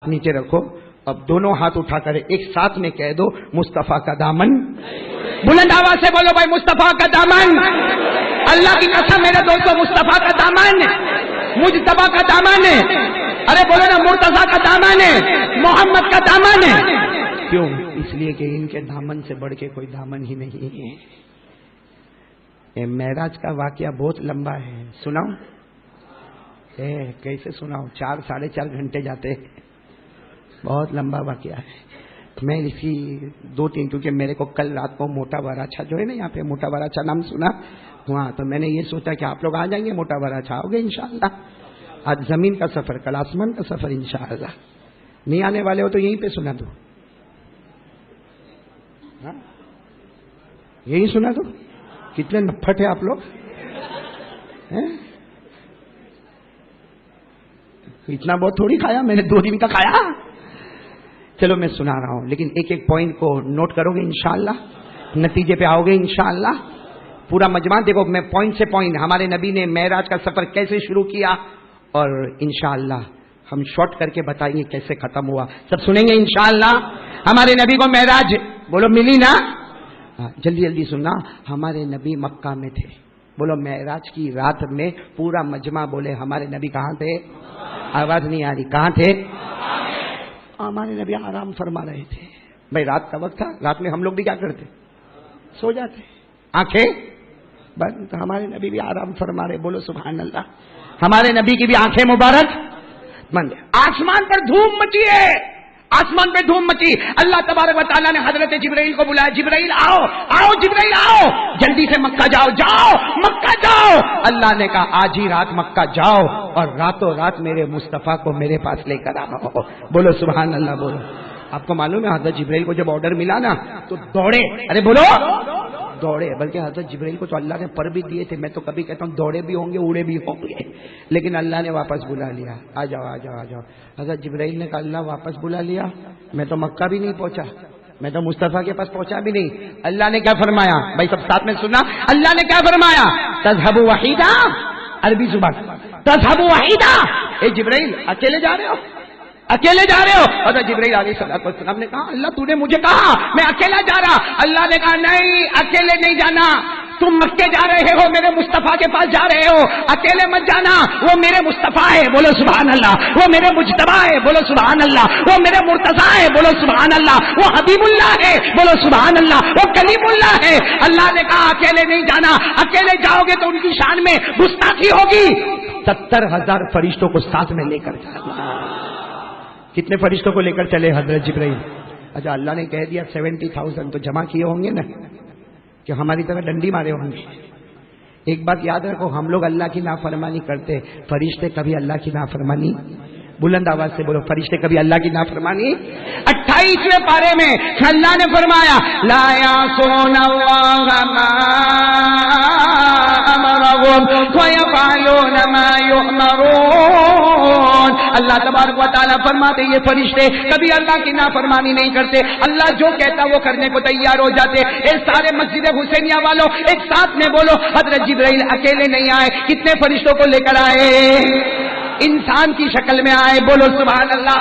نیچے رکھو. اب دونوں ہاتھ اٹھا کر ایک ساتھ میں کہہ دو مصطفیٰ کا دامن. بلند آواز سے بولو بھائی مصطفیٰ کا دامن. اللہ کی قسم میرے دوستوں مصطفیٰ کا دامن, مجتبیٰ کا دامن ہے. ارے بولو نا مرتضیٰ کا دامن ہے, محمد کا دامن ہے. کیوں؟ اس لیے کہ ان کے دامن سے بڑھ کے کوئی دامن ہی نہیں ہے. معراج کا واقعہ بہت لمبا ہے, سناؤں؟ کیسے سناؤں؟ 4-4.5 گھنٹے جاتے ہیں. بہت لمبا واقعہ ہے. میں اس کی 2-3 کیونکہ میرے کو کل رات کو موٹا وراچا جو ہے نا یہاں پہ موٹا وراچا نام سنا وہاں, تو میں نے یہ سوچا کہ آپ لوگ آ جائیں گے, موٹا وراچا آؤ گے انشاءاللہ. آج زمین کا سفر, کل آسمان کا سفر انشاءاللہ. نہیں آنے والے ہو تو یہیں پہ سنا دو, یہی سنا دو. کتنے نپھٹ ہے آپ لوگ, اتنا بہت تھوڑی کھایا میں نے, 2 دن کا کھایا. چلو میں سنا رہا ہوں لیکن ایک ایک پوائنٹ کو نوٹ کرو گے انشاءاللہ, نتیجے پہ آؤ گے انشاءاللہ. پورا مجمع دیکھو, میں پوائنٹ سے پوائنٹ ہمارے نبی نے معراج کا سفر کیسے شروع کیا اور انشاءاللہ ہم شارٹ کر کے بتائیں گے کیسے ختم ہوا. سب سنیں گے انشاءاللہ. ہمارے نبی کو معراج بولو ملی نا, جلدی جلدی سننا. ہمارے نبی مکہ میں تھے, بولو معراج کی رات میں پورا مجمع بولے ہمارے نبی کہاں تھے. آواز نہیں آ رہی, کہاں تھے؟ ہمارے نبی آرام فرما رہے تھے. بھائی رات کا وقت تھا, رات میں ہم لوگ بھی کیا کرتے, سو جاتے, آنکھیں بند. ہمارے نبی بھی آرام فرما رہے, بولو سبحان اللہ. ہمارے نبی کی بھی آنکھیں مبارک بند. آسمان پر دھوم مچی ہے, آسمان پہ دھوم مچی. اللہ تبارک و تعالیٰ نے حضرت جبرائیل کو بلایا, جبرائیل آؤ آؤ, جبرائیل آؤ, جلدی سے مکہ جاؤ, جاؤ مکہ جاؤ. اللہ نے کہا آج ہی رات مکہ جاؤ اور راتوں رات میرے مصطفیٰ کو میرے پاس لے کر آؤ. بولو سبحان اللہ. بولو. آپ کو معلوم ہے حضرت جبرائیل کو جب آرڈر ملا نا تو دوڑے, ارے بولو دوڑے. بلکہ حضرت جبرائیل کو تو اللہ نے پر بھی دیے تھے. میں تو کبھی کہتا ہوں دوڑے بھی ہوں گے, اڑے بھی ہوں گے, لیکن اللہ نے واپس بلا لیا. آ جاؤ آ جاؤ آ جاؤ. حضرت جبرائیل نے کہا اللہ واپس بلا لیا, میں تو مکہ بھی نہیں پہنچا, میں تو مصطفیٰ کے پاس پہنچا بھی نہیں. اللہ نے کیا فرمایا بھائی, سب ساتھ میں سننا. اللہ نے کیا فرمایا, تذهب وحیدا, عربی زبان, تذهب وحیدا. اے جبرائیل اکیلے جا رہے ہو, اکیلے جا رہے ہو. حضرت جبرائیل علیہ السلام نے کہا اللہ تو نے مجھے کہا میں اکیلا جا رہا. اللہ نے کہا نہیں, اکیلے نہیں جانا, تم مکے جا رہے ہو, میرے مصطفیٰ کے پاس جا رہے ہو, اکیلے مت جانا. وہ میرے مصطفیٰ ہے, بولو سبحان اللہ. وہ میرے مجتبیٰ ہے, بولو سبحان اللہ. وہ میرے مرتضیٰ ہے, بولو سبحان اللہ. وہ حبیب اللہ ہے, بولو سبحان اللہ. وہ کلیم اللہ ہے. اللہ نے کہا اکیلے نہیں جانا, اکیلے جاؤ گے تو ان کی شان میں گستاخی ہوگی. 70,000 فرشتوں کو ساتھ میں لے کر جانا. کتنے فرشتوں کو لے کر چلے حضرت جبرائیل؟ اچھا اللہ نے کہہ دیا 70,000 تو جمع کیے ہوں گے نا, کہ ہماری طرح ڈنڈی مارے ہوں گے. ایک بات یاد رکھو, ہم لوگ اللہ کی نافرمانی کرتے, فرشتے کبھی اللہ کی نافرمانی. بلند آواز سے بولو, فرشتے کبھی اللہ کی نافرمانی. 28ویں پارے میں اللہ نے فرمایا لا یعصون اللہ ما امرهم ویفعلون ما یؤمرون. اللہ تبارک و تعالیٰ فرماتے یہ فرشتے کبھی اللہ کی نافرمانی نہیں کرتے, اللہ جو کہتا وہ کرنے کو تیار ہو جاتے. اے سارے مسجد حسینیہ والوں ایک ساتھ میں بولو, حضرت جبرائیل اکیلے نہیں آئے, کتنے فرشتوں کو لے کر آئے, انسان کی شکل میں آئے, بولو سبحان اللہ.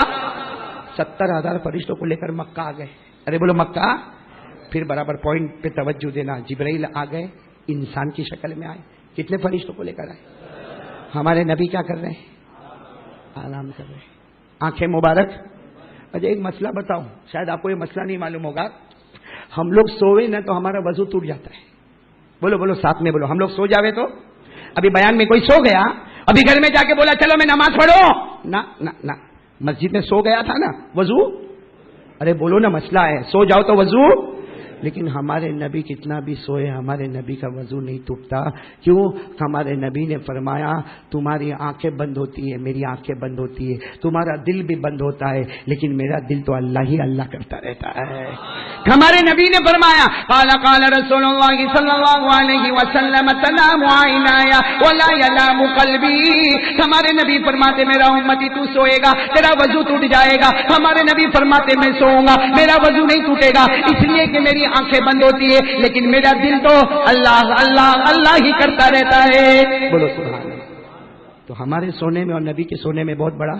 70,000 فرشتوں کو لے کر مکہ آ گئے. ارے بولو مکہ. پھر برابر پوائنٹ پہ توجہ دینا, جبرائیل آ گئے, انسان کی شکل میں آئے. کتنے فرشتوں کو لے کر آئے؟ ہمارے نبی کیا کر رہے ہیں, آرام کر رہے ہیں, آنکھیں مبارک. اچھا ایک مسئلہ بتاؤں, شاید آپ کو یہ مسئلہ نہیں معلوم ہوگا. ہم لوگ سوئے نا تو ہمارا وضو ٹوٹ جاتا ہے. بولو بولو ساتھ میں بولو, ہم لوگ سو جاوے تو. ابھی بیان میں کوئی سو گیا, ابھی گھر میں جا کے بولا چلو میں نماز پڑھو, نہ نہ نہ, مسجد میں سو گیا تھا نا, وضو. ارے بولو نا, مسئلہ ہے, سو جاؤ تو وضو. لیکن ہمارے نبی کتنا بھی سوئے, ہمارے نبی کا وضو نہیں ٹوٹتا. کیوں؟ ہمارے نبی نے فرمایا تمہاری آنکھیں بند ہوتی ہے, میری آنکھیں بند ہوتی ہے, تمہارا دل بھی بند ہوتا ہے, لیکن میرا دل تو اللہ ہی اللہ کرتا رہتا ہے. ہمارے نبی نے فرمایا قال قال رسول اللہ صلی اللہ علیہ وسلم تنام عینایا ولا ینام قلبی. ہمارے نبی فرماتے میرا امتی تو سوئے گا تیرا وضو ٹوٹ جائے گا. ہمارے نبی فرماتے میں سوؤں گا میرا وضو نہیں ٹوٹے گا, اس لیے کہ میری آنکھیں بند ہوتی ہے, لیکن میرا دل تو اللہ اللہ اللہ ہی کرتا رہتا ہے. بولو سبحان اللہ. تو ہمارے سونے میں اور نبی کے سونے میں بہت بڑا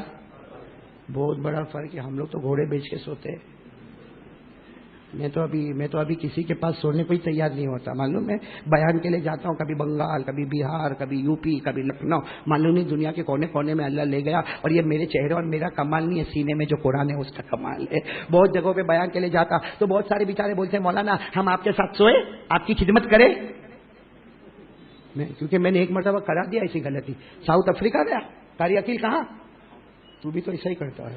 بہت بڑا فرق ہے. ہم لوگ تو گھوڑے بیچ کے سوتے ہیں. میں تو ابھی کسی کے پاس سونے کو ہی تیار نہیں ہوتا. معلوم ہے بیان کے لیے جاتا ہوں, کبھی بنگال, کبھی بہار, کبھی یو پی, کبھی لکھنؤ. معلوم نہیں دنیا کے کونے کونے میں اللہ لے گیا. اور یہ میرے چہرے اور میرا کمال نہیں ہے, سینے میں جو قرآن ہے اس کا کمال ہے. بہت جگہوں پہ بیان کے لیے جاتا تو بہت سارے بیچارے بولتے ہیں مولانا ہم آپ کے ساتھ سوئے, آپ کی خدمت کریں. کیونکہ میں نے ایک مرتبہ کرا دیا ایسی غلطی. ساؤتھ افریقہ گیا, قاری عقیل کہاں, تو بھی تو ایسا ہی کرتا ہے.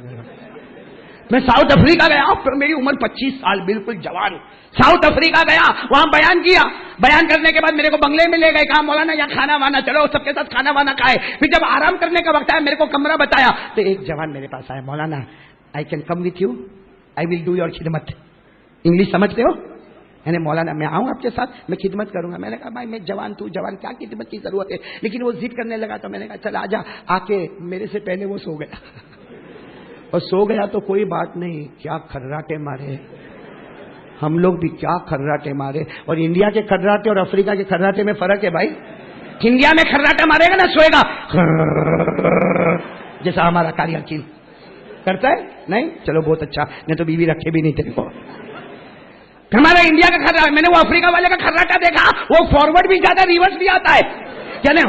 میں ساؤتھ افریقہ گیا, پھر میری عمر 25 سال, بالکل جوان. ساؤتھ افریقہ گیا, وہاں بیان کیا. بیان کرنے کے بعد میرے کو بنگلے میں لے گئے, کہا مولانا یہاں کھانا وانا, چلو سب کے ساتھ کھانا وانا کھائے. پھر جب آرام کرنے کا وقت آیا, میرے کو کمرہ بتایا, تو ایک جوان میرے پاس آیا, مولانا I can come with you, I will do your خدمت. انگلش سمجھتے ہو؟ یعنی مولانا میں آؤں آپ کے ساتھ, میں خدمت کروں گا. میں نے کہا بھائی میں جوان, تو جوان, کیا خدمت کی ضرورت ہے. لیکن وہ ضد کرنے لگا, تو میں نے کہا چل آجا. آ کے میرے سے پہلے وہ سو گیا. اور سو گیا تو کوئی بات نہیں, کیا کھرراٹے مارے ہم لوگ بھی, کیا کھرراٹے مارے. اور انڈیا کے کھرراٹے اور افریقہ کے کھرراٹے میں فرق ہے بھائی. انڈیا میں کھرراٹا مارے گا نا, سوئے گا جیسا ہمارا قاری عقیل کرتا ہے. نہیں چلو بہت اچھا, میں تو بیوی رکھے بھی نہیں تیرے کو. ہمارا انڈیا کا کھرراٹا, میں نے وہ افریقہ والے کا کھرراٹا دیکھا, وہ فارورڈ بھی جاتا ہے, ریورس بھی آتا ہے. یعنی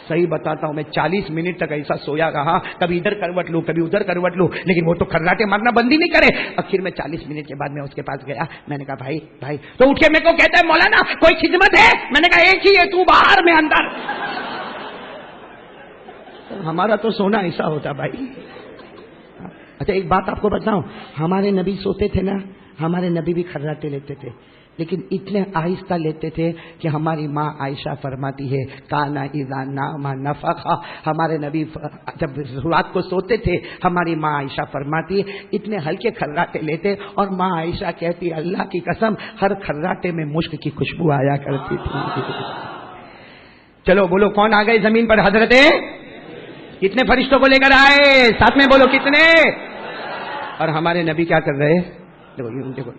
صحیح بتاتا ہوں, میں 40 منٹ تک ایسا سویا رہا, کبھی ادھر کروٹ لوں, کبھی ادھر کروٹ لوں, لیکن وہ تو کھرراٹے مارنا بند ہی نہیں کرے. آخر میں 40 منٹ کے بعد میں اس کے پاس گیا. میں نے کہا بھائی, تو اٹھ کے میرے کو کہتا ہے مولانا کوئی خدمت ہے. میں نے کہا ایک ہی ہے, تو باہر میں اندر. ہمارا تو سونا ایسا ہوتا بھائی. اچھا ایک بات آپ کو بتاؤں, ہمارے نبی سوتے تھے نا, ہمارے نبی بھی کھرراٹے لیتے تھے, لیکن اتنے آہستہ لیتے تھے کہ ہماری ماں عائشہ فرماتی ہے کانا اذا نام نفخا. ہمارے نبی جب رات کو سوتے تھے, ہماری ماں عائشہ فرماتی ہے اتنے ہلکے کھرراٹے لیتے, اور ماں عائشہ کہتی اللہ کی قسم ہر کھرراٹے میں مشک کی خوشبو آیا کرتی تھی. چلو بولو کون آ گئے زمین پر حضرت, کتنے فرشتوں کو لے کر آئے, ساتھ میں بولو کتنے. اور ہمارے نبی کیا کر رہے,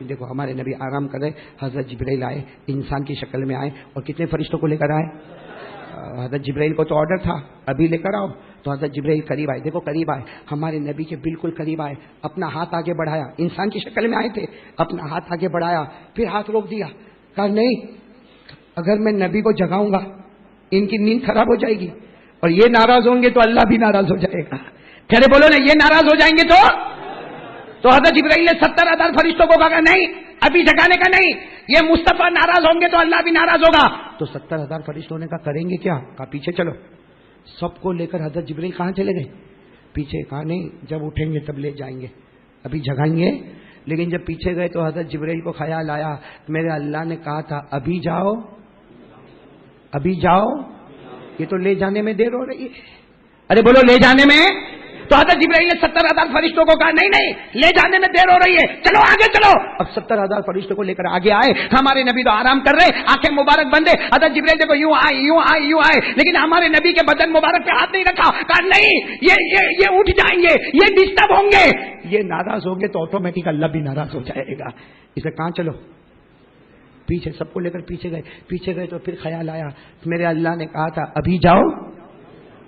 دیکھو ہمارے نبی آرام کر رہے. حضرت جبرائیل آئے, انسان کی شکل میں آئے, اور کتنے فرشتوں کو لے کر آئے. حضرت جبرائیل کو تو آرڈر تھا ابھی لے کر آؤ, تو حضرت جبرائیل قریب آئے. دیکھو قریب آئے, ہمارے نبی کے بالکل قریب آئے, اپنا ہاتھ آگے بڑھایا, انسان کی شکل میں آئے تھے, اپنا ہاتھ آگے بڑھایا, پھر ہاتھ روک دیا, کہا نہیں اگر میں نبی کو جگاؤں گا ان کی نیند خراب ہو جائے گی, اور یہ ناراض ہوں گے تو اللہ بھی ناراض ہو جائے گا. کہہ بولو نا, یہ ناراض ہو جائیں گے تو حضرت جبرائیل نے 70,000 فرشتوں کو کہا نہیں ابھی جگانے کا نہیں, یہ مصطفیٰ ناراض ہوں گے تو اللہ بھی ناراض ہوگا. تو 70,000 فرشتوں نے کہا کریں گے کیا, کہا پیچھے چلو. سب کو لے کر حضرت جبرائیل کہاں چلے گئے, پیچھے. کہا نہیں جب اٹھیں گے تب لے جائیں گے, ابھی جگائیں گے. لیکن جب پیچھے گئے تو حضرت جبرائیل کو خیال آیا میرے اللہ نے کہا تھا ابھی جاؤ, ابھی جاؤ, یہ تو لے جانے میں دیر ہو رہی ہے. ارے بولو لے جانے میں. تو حضرت جبرائیل نے 70,000 فرشتوں کو کہا نہیں لے جانے میں دیر ہو رہی ہے, چلو آگے چلو. اب 70,000 فرشتوں کو لے کر آگے آئے. ہمارے نبی تو آرام کر رہے, آنکھیں مبارک بندے. حضرت جبرائیل دیکھو یوں آئے, لیکن ہمارے نبی کے بدن مبارک پہ ہاتھ نہیں رکھا. کہا نہیں یہ اٹھ جائیں گے, یہ ڈسٹرب ہوں گے, یہ ناراض ہوں گے تو آٹومیٹک اللہ بھی ناراض ہو جائے گا. اسے کہاں چلو پیچھے. سب کو لے کر پیچھے گئے تو پھر خیال آیا میرے اللہ نے کہا تھا ابھی جاؤ.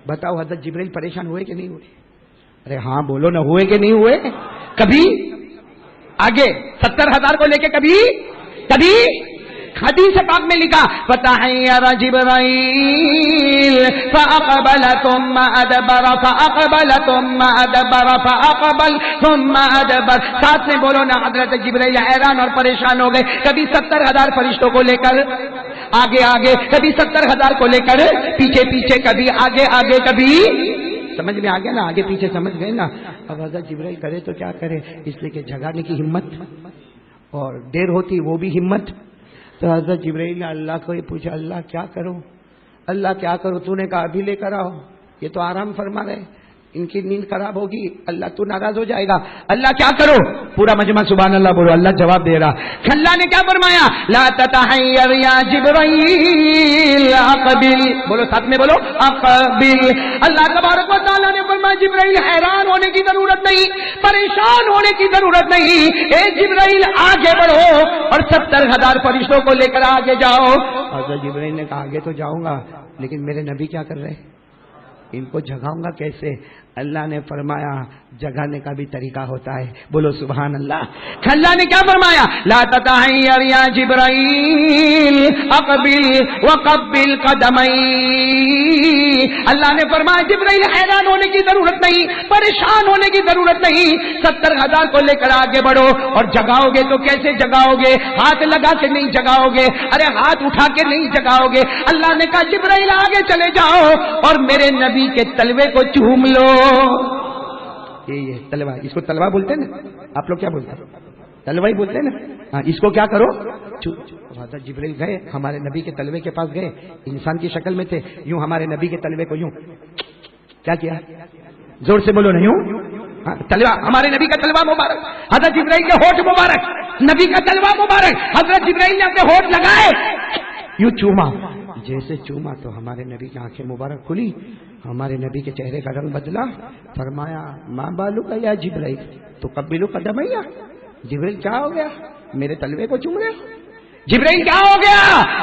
بتاؤ حضرت جبرائیل پریشان ہوئے کہ نہیں ہوئے. ارے ہاں بولو نہ, ہوئے کہ نہیں ہوئے. کبھی آگے 70,000 کو لے کے کبھی حدیث پاک میں لکھا فتحیر جبرائیل فاقبل ثم ادبر فاقبل ثم ادبر فاقبل ثم ادبر. ساتھ میں بولو نا, حضرت جبرائیل حیران اور پریشان ہو گئے. کبھی 70,000 فرشتوں کو لے کر آگے, کبھی 70,000 کو لے کر پیچھے, کبھی آگے, کبھی. سمجھ میں آ گیا نا, آگے پیچھے سمجھ گئے نا. اب حضرت جبرائیل کرے تو کیا کرے, اس لیے کہ جگانے کی ہمت, اور دیر ہوتی وہ بھی ہمت. تو حضرت جبرائیل نے اللہ کو یہ پوچھا اللہ کیا کروں, تو نے کہا ابھی لے کر آؤ. یہ تو آرام فرما رہے, ان کی نیند خراب ہوگی, اللہ تو ناراض ہو جائے گا. اللہ کیا کرو, پورا مجمع سبحان اللہ بولو. اللہ جواب دے رہا. اللہ نے کیا فرمایا لا تتحیر یا جبرائیل اقبل. بولو ساتھ میں بولو اقبل. اللہ تبارک و تعالیٰ نے فرمایا جبرائیل حیران ہونے کی ضرورت نہیں, پریشان ہونے کی ضرورت نہیں. اے جبرائیل آگے بڑھو اور 70,000 فرشتوں کو لے کر آگے جاؤ. حضرت جبرائیل نے کہا آگے تو جاؤں گا, لیکن میرے نبی کیا کر رہے, ان کو جگاؤں گا کیسے؟ اللہ نے فرمایا جگانے کا بھی طریقہ ہوتا ہے. بولو سبحان اللہ. اللہ نے کیا فرمایا؟ لا تتحیر یا جبرائیل اقبل وقبل قدمی. اللہ نے فرمایا جبرائیل حیران ہونے کی ضرورت نہیں، پریشان ہونے کی ضرورت نہیں. 70,000 کو لے کر آگے بڑھو. اور جگاؤ گے تو کیسے جگاؤ گے؟ ہاتھ لگا کے نہیں جگاؤ گے، ارے ہاتھ اٹھا کے نہیں جگاؤ گے. اللہ نے کہا جبرائیل آگے چلے جاؤ اور میرے نبی کے تلوے کو چوم لو. یہ تلوا، اس کو تلوا بولتے ہیں نا، آپ لوگ کیا بولتے ہیں؟ تلوا ہی بولتے ہیں نا. ہاں، اس کو کیا کرو؟ حضرت جبرائیل گئے ہمارے نبی کے تلوے کے پاس، گئے انسان کی شکل میں تھے، یوں ہمارے نبی کے تلوے کو یوں کیا کیا؟ زور سے بولو نا، یوں تلوا. ہمارے نبی کا تلوا مبارک، حضرت جبرائیل کے ہونٹ مبارک، نبی کا تلوا مبارک، حضرت جبرائیل نے اپنے ہونٹ لگائے، یوں چوما. جیسے چوما تو ہمارے نبی کی آنکھیں مبارک کھلی، ہمارے نبی کے چہرے کا رنگ بدلا. فرمایا ماں بالو کا یا جبرائیل تو قبلو قدمیا. جبرائیل کیا ہو گیا؟ میرے تلوے کو چوم رہے ہو؟ جبرائیل کیا ہو گیا؟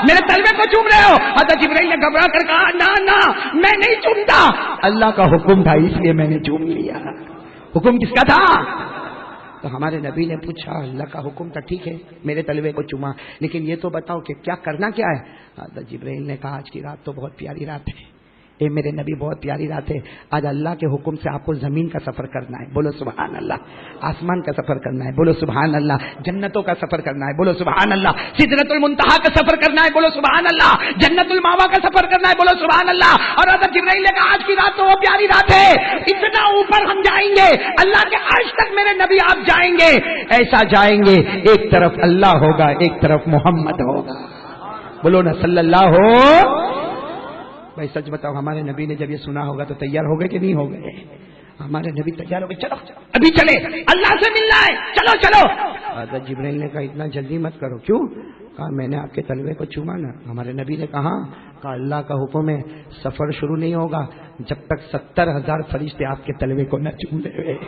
میرے تلوے کو چوم رہے ہو؟ حضرت جبرائیل نے گھبرا کر کہا نہ نہ میں نہیں چومتا، اللہ کا حکم تھا اس لیے میں نے چوم لیا. حکم کس کا تھا؟ تو ہمارے نبی نے پوچھا اللہ کا حکم تھا، ٹھیک ہے میرے تلوے کو چوما، لیکن یہ تو بتاؤ کہ کیا کرنا کیا ہے؟ حضرت جبرائیل نے کہا آج کی رات تو بہت پیاری رات ہے، اے میرے نبی بہت پیاری رات ہے. آج اللہ کے حکم سے آپ کو زمین کا سفر کرنا ہے. بولو سبحان اللہ. آسمان کا سفر کرنا ہے. بولو سبحان اللہ. جنتوں کا سفر کرنا ہے. بولو سبحان اللہ. سدرۃ المنتہا کا سفر کرنا ہے. بولو سبحان اللہ. جنت الماوا کا سفر کرنا ہے. بولو سبحان اللہ. اور حضرت جبرائیل نے کہا آج کی رات تو وہ پیاری رات ہے، اتنا اوپر ہم جائیں گے، اللہ کے عرش تک میرے نبی آپ جائیں گے. ایسا جائیں گے ایک طرف اللہ ہوگا، ایک طرف محمد ہوگا. بولو نا صلی اللہ ہو. بھائی سچ بتاؤ، ہمارے نبی نے جب یہ سنا ہوگا تو تیار ہو گئے کہ نہیں ہو گئے؟ ہمارے نبی تیار ہو گئے، چلو ابھی چلے، اللہ سے ملنا ہے، چلو چلو. حضرت جبرائیل نے کہا اتنا جلدی مت کرو. کیوں؟ کہا میں نے آپ کے تلوے کو چوما نا. ہمارے نبی نے کہا اللہ کا حکم ہے سفر شروع نہیں ہوگا جب تک 70,000 فرشتے آپ کے تلوے کو نہ چوم لے.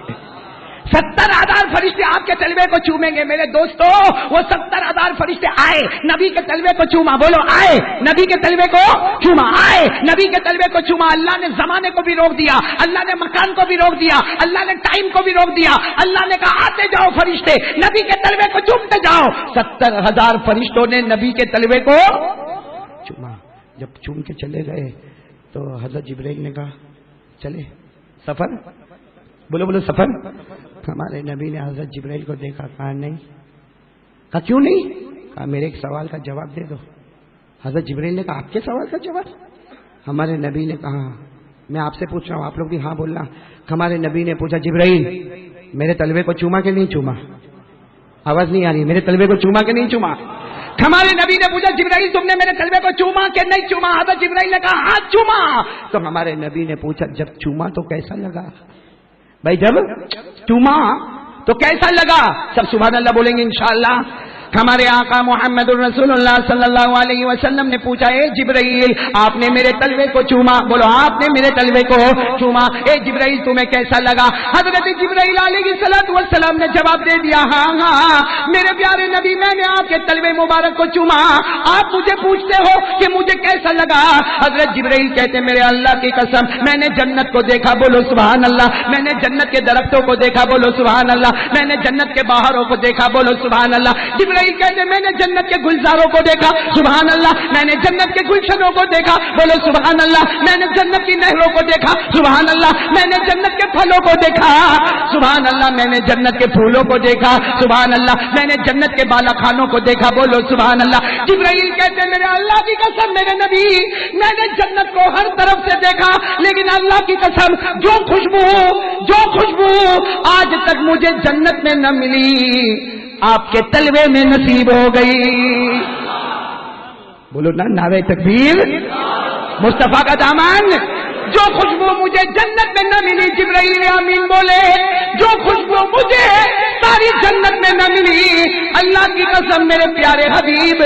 70,000 فرشتے آپ کے تلوے کو چومیں گے. میرے دوستو وہ 70,000 فرشتے آئے، نبی کے تلوے کو چوما. بولو آئے، نبی کے تلوے کو چوما. آئے، نبی کے تلوے کو چوما. اللہ نے زمانے کو بھی روک دیا، اللہ نے مکان کو بھی روک دیا، اللہ نے ٹائم کو بھی روک دیا. اللہ نے کہا آتے جاؤ فرشتے، نبی کے تلوے کو چومتے جاؤ. 70,000 فرشتوں نے نبی کے تلوے کو چوما. جب چوم کے چلے گئے تو حضرت جبرائیل نے کہا چلے سفر. بولو بولو سفر. ہمارے نبی نے حضرت جبرائیل کو دیکھا، کہا نہیں. کہا کیوں نہیں؟ کہا میرے ایک سوال کا جواب دے دو. حضرت جبرائیل نے کہا آپ کے سوال کا جواب؟ ہمارے نبی نے کہا میں آپ سے پوچھ رہا ہوں، آپ لوگ بھی ہاں بولنا. ہمارے نبی نے پوچھا جبرائیل میرے تلوے کو چوما کہ نہیں چوما؟ آواز نہیں آ رہی. میرے تلوے کو چوما کہ نہیں چوما؟ ہمارے نبی نے پوچھا جبرائیل تم نے میرے تلوے کو چوما کہ نہیں چوما؟ حضرت جبرائیل نے کہا ہاں چوما. تو ہمارے نبی نے پوچھا جب چوما تو کیسا لگا؟ بھائی جب چوما تو کیسا لگا؟ سب سبحان اللہ بولیں گے انشاءاللہ. ہمارے آقا محمد الرسول اللہ صلی اللہ علیہ وسلم نے پوچھا اے جبرائیل آپ نے میرے تلوے کو چوما؟ بولو آپ نے میرے تلوے کو چوما. اے جبرائیل تمہیں کیسا لگا؟ حضرت جبرائیل علیہ السلام نے جواب دے دیا ہاں ہاں میرے پیارے نبی میں نے آپ کے تلوے مبارک کو چوما. آپ مجھے پوچھتے ہو کہ مجھے کیسا لگا؟ حضرت جبرائیل کہتے میرے اللہ کی قسم میں نے جنت کو دیکھا. بولو سبحان اللہ. میں نے جنت کے درختوں کو دیکھا. بولو سبحان اللہ. میں نے جنت کے باہروں کو دیکھا. بولو سبحان اللہ. جبرائیل کہتے میں نے جنت کے گلزاروں کو دیکھا. سبحان اللہ. میں نے جنت کے گلشنوں کو دیکھا. بولو سبحان اللہ. میں نے جنت کی نہروں کو دیکھا. سبحان اللہ. میں نے جنت کے پھلوں کو دیکھا. سبحان اللہ. میں نے جنت کے پھولوں کو دیکھا. سبحان اللہ. میں نے جنت کے بالا خانوں کو دیکھا. بولو سبحان اللہ. جبرائیل کہتے میرے اللہ کی قسم میرے نبی میں نے جنت کو ہر طرف سے دیکھا، لیکن اللہ کی قسم جو خوشبو آج تک مجھے جنت میں نہ ملی آپ کے تلوے میں نصیب ہو گئی. بولو نا نعرہ تکبیر. مصطفیٰ کا دامن. جو خوشبو مجھے جنت میں نہ ملی، جبرائیل آمین بولے، جو خوشبو مجھے ساری جنت میں نہ ملی اللہ کی قسم میرے پیارے حبیب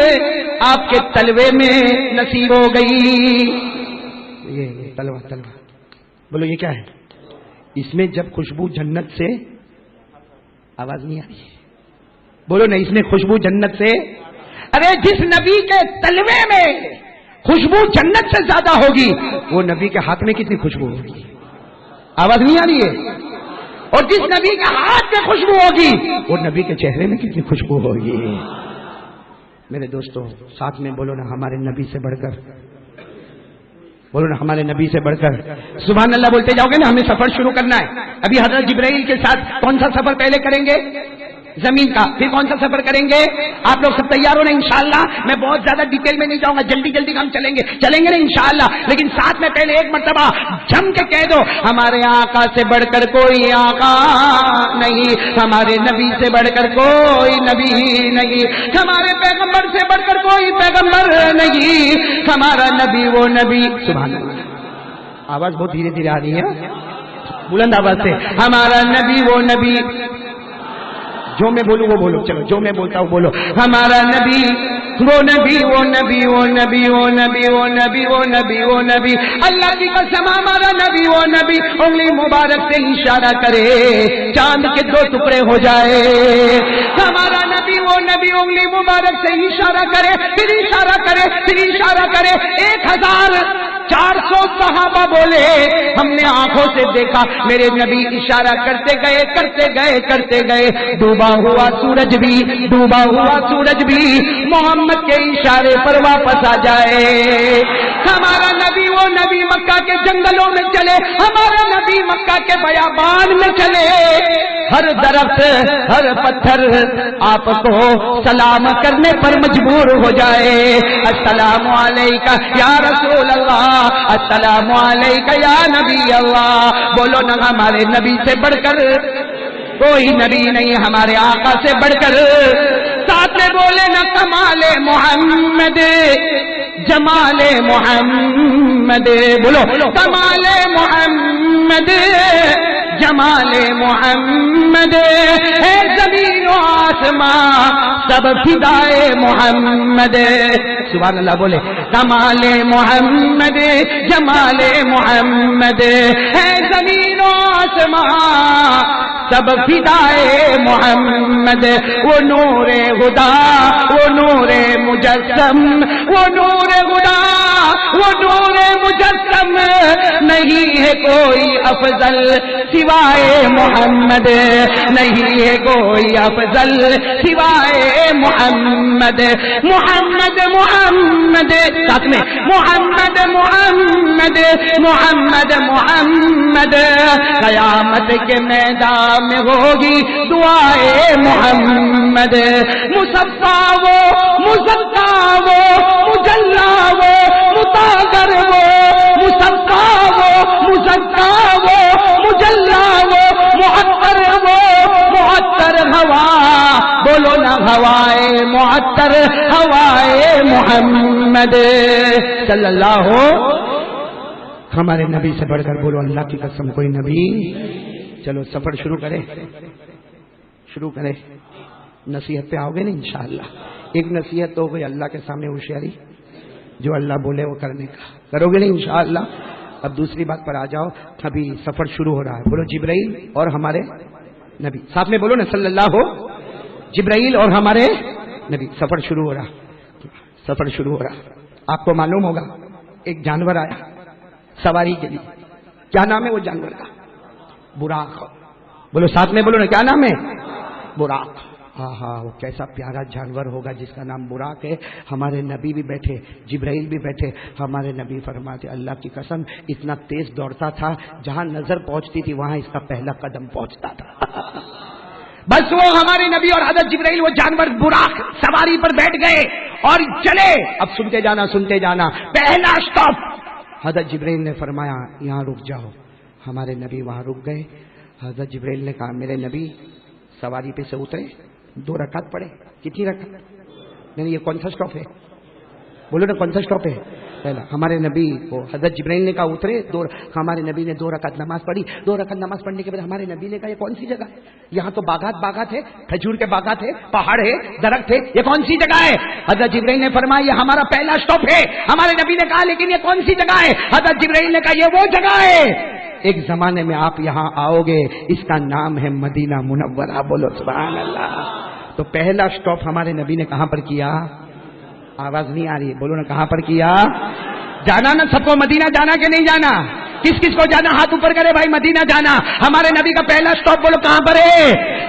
آپ کے تلوے میں نصیب ہو گئی. یہ تلوا بولو یہ کیا ہے؟ اس میں جب خوشبو جنت سے، آواز نہیں آ رہی ہے بولو نا، اس میں خوشبو جنت سے. ارے جس نبی کے تلوے میں خوشبو جنت سے زیادہ ہوگی، وہ نبی کے ہاتھ میں کتنی خوشبو ہوگی؟ آواز نہیں آ رہی ہے؟ اور جس نبی کے ہاتھ میں خوشبو ہوگی وہ نبی کے چہرے میں کتنی خوشبو ہوگی؟ میرے دوستوں ساتھ میں بولو نا ہمارے نبی سے بڑھ کر، بولو نا ہمارے نبی سے بڑھ کر سبحان اللہ بولتے جاؤ گے نا. ہمیں سفر شروع کرنا ہے. ابھی حضرت جبرائیل کے ساتھ کون سا سفر پہلے کریں گے؟ زمین کا. پھر کون سا سفر کریں گے؟ آپ لوگ سب تیار ہو نا انشاءاللہ؟ میں بہت زیادہ ڈیٹیل میں نہیں جاؤں گا، جلدی جلدی ہم چلیں گے نا انشاءاللہ. لیکن ساتھ میں پہلے ایک مرتبہ جم کے کہہ دو ہمارے آقا سے بڑھ کر کوئی آقا نہیں، ہمارے نبی سے بڑھ کر کوئی نبی نہیں، ہمارے پیغمبر سے بڑھ کر کوئی پیغمبر نہیں، ہمارا نبی وہ نبی. سبحان اللہ. آواز بہت دھیرے دھیرے آ رہی ہے، بلند آواز سے. ہمارا نبی وہ نبی، جو میں بولوں وہ بولو، چلو جو میں بولتا ہوں بولو. ہمارا نبی وہ نبی وہ نبی وہ نبی وہ نبی وہ نبی وہ نبی وہ نبی. اللہ کی قسم ہمارا نبی وہ نبی انگلی مبارک سے اشارہ کرے چاند کے 2 ٹکڑے ہو جائے. ہمارا نبی وہ نبی انگلی مبارک سے اشارہ کرے، پھر اشارہ کرے، پھر اشارہ کرے. 1400 صحابہ بولے ہم نے آنکھوں سے دیکھا میرے نبی اشارہ کرتے گئے کرتے گئے کرتے گئے. ڈوبا ہوا سورج بھی محمد کے اشارے پر واپس آ جائے. ہمارا نبی وہ نبی مکہ کے جنگلوں میں چلے، ہمارا نبی مکہ کے بیابان میں چلے. ہر درخت ہر پتھر آپ کو سلام کرنے پر مجبور ہو جائے. السلام علیکہ یا رسول اللہ، السلام علیکہ یا نبی اللہ. بولو نا ہمارے نبی سے بڑھ کر کوئی نبی نہیں، ہمارے آقا سے بڑھ کر. ساتھ میں بولے نا کمال محمد جمال محمد. بولو کمال محمد جمال محمد. اے زمین و آسمان سب فدائے محمد. سبحان اللہ. بولے کمال محمد جمال محمد. اے زمین و آسمان سب فدائے محمد. وہ نور خدا وہ نور مجسم، وہ نور خدا وہ نور مجسم. نہیں ہے کوئی افضل سوائے محمد، نہیں ہے کوئی افضل سوائے محمد. محمد محمد ساتھ میں محمد محمد محمد محمد. قیامت کے میدان میں ہوگی دعائے محمد. مصفا وہ مزکا وہ مجلا وہ مطہر وہ، مصفا وہ مزکا وہ مجلا وہ معطر وہ معطر ہوا. بولو نا ہوائے معطر ہوائے محمد صلی اللہ ہو. ہمارے نبی سے بڑھ کر بولو اللہ کی قسم کوئی نبی. چلو سفر شروع کرے. نصیحت پہ آؤ گے نا انشاءاللہ. ایک نصیحت تو ہو گئی اللہ کے سامنے ہوشیاری، جو اللہ بولے وہ کرنے کا کرو گے نا انشاءاللہ. اب دوسری بات پر آ جاؤ. ابھی سفر شروع ہو رہا ہے. بولو جبرائیل اور ہمارے نبی. ساتھ میں بولو نا صلی اللہ ہو. جبرائیل اور ہمارے نبی. سفر شروع ہو رہا. آپ کو معلوم ہوگا ایک جانور آیا سواری کے لیے. کیا نام ہے وہ جانور کا؟ براق. بولو ساتھ میں بولو نا کیا نام ہے؟ براق. ہاں وہ کیسا پیارا جانور ہوگا جس کا نام براق ہے. ہمارے نبی بھی بیٹھے، جبرائیل بھی بیٹھے. ہمارے نبی فرماتے اللہ کی قسم اتنا تیز دوڑتا تھا جہاں نظر پہنچتی تھی وہاں اس کا پہلا قدم پہنچتا تھا. بس وہ ہمارے نبی اور حضرت جبرائیل وہ جانور براق سواری پر بیٹھ گئے اور چلے. اب سنتے جانا. پہلا اسٹاپ حضرت جبرائیل نے فرمایا یہاں رک جاؤ. ہمارے نبی وہاں رک گئے. حضرت جبرائیل نے کہا میرے نبی سواری پہ سے اترے، 2 رکعت پڑھے. کتنی رکعت؟ نہیں یہ کون سا اسٹاپ ہے؟ بولو نا کون سا اسٹاپ ہے؟ پہلا. ہمارے نبی کو حضرت جبرائیل نے کہا اترے. ہمارے نبی نے 2 رکعت نماز پڑھی. 2 رکعت نماز پڑھنے کے بعد ہمارے نبی نے کہا یہ کون سی جگہ ہے؟ یہاں تو باغات ہے، کھجور کے باغات ہے، پہاڑ ہے، درخت ہے، یہ کون سی جگہ ہے؟ حضرت جبرائیل نے فرمایا یہ ہمارا پہلا اسٹاپ ہے. ہمارے نبی نے کہا لیکن یہ کون سی جگہ ہے؟ حضرت جبرائیل نے کہا یہ وہ جگہ ہے ایک زمانے میں آپ یہاں آؤ گے، اس کا نام ہے مدینہ منورہ. بولو سبحان اللہ. تو پہلا اسٹاپ ہمارے نبی نے کہاں پر کیا؟ آواز نہیں آ رہی ہے، بولو نا کہاں پر کیا؟ جانا نا سب کو مدینہ جانا کہ نہیں جانا؟ کس کس کو جانا ہاتھ اوپر کرے بھائی، مدینہ جانا۔ ہمارے نبی کا پہلا سٹاپ بولو کہاں پر ہے؟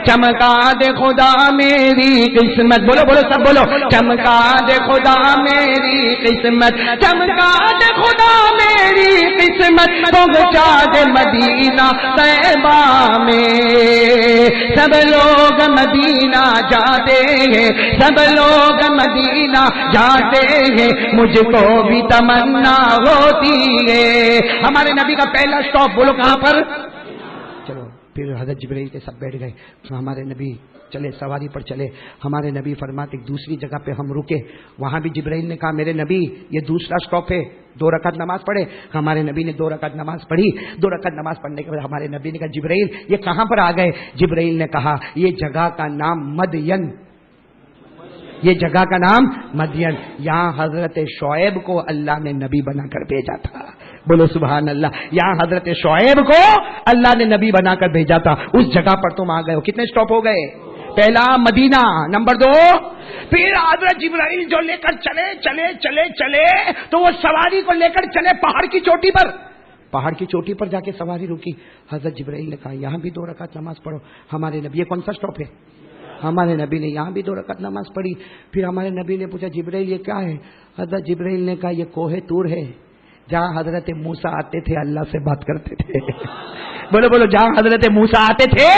چمکا دے خدا میری قسمت، بولو بولو سب بولو، چمکا دے خدا میری قسمت، چمکا دے خدا میری قسمت، پہنچا دے مدینہ طیبہ میں۔ سب لوگ مدینہ جاتے ہیں، سب لوگ مدینہ جاتے ہیں، مجھ کو بھی تمنا ہوتی ہے۔ ہمارے نبی کا پہلا سٹاپ بولو کہاں پر؟ چلو پھر حضرت جبرائیل کے سب بیٹھ گئے، ہمارے نبی چلے سواری پر چلے۔ ہمارے نبی فرماتے ایک دوسری جگہ پہ ہم رکے، وہاں بھی جبرائیل نے کہا میرے نبی یہ دوسرا سٹاپ ہے، 2 رکعت نماز پڑھے۔ ہمارے نبی نے 2 رکعت نماز پڑھی۔ 2 رکعت نماز پڑھنے کے بعد ہمارے نبی نے کہا جبرائیل یہ کہاں پر آ گئے؟ جبرائیل نے کہا یہ جگہ کا نام مدین، یہ جگہ کا نام مدین، یہاں حضرت شعیب کو اللہ نے نبی بنا کر بھیجا تھا۔ بولو سبحان اللہ، یہاں حضرت شعیب کو اللہ نے نبی بنا کر بھیجا تھا، اس جگہ پر تم آ گئے ہو۔ کتنے سٹاپ ہو گئے؟ پہلا مدینہ، نمبر 2 پھر حضرت جبرائیل جو لے کر چلے چلے چلے چلے تو وہ سواری کو لے کر چلے پہاڑ کی چوٹی پر۔ پہاڑ کی چوٹی پر جا کے سواری رکی۔ حضرت جبرائیل نے کہا یہاں بھی 2 رکعت نماز پڑھو۔ ہمارے نبی، یہ کون سا سٹاپ ہے؟ ہمارے نبی نے یہاں بھی 2 رکعت نماز پڑھی۔ پھر ہمارے نبی نے پوچھا جبرائیل یہ کیا ہے؟ حضرت جبرائیل نے کہا یہ کوہ طور ہے، جہاں حضرت موسیٰ آتے تھے اللہ سے بات کرتے تھے۔ بولو بولو، جہاں حضرت موسیٰ آتے تھے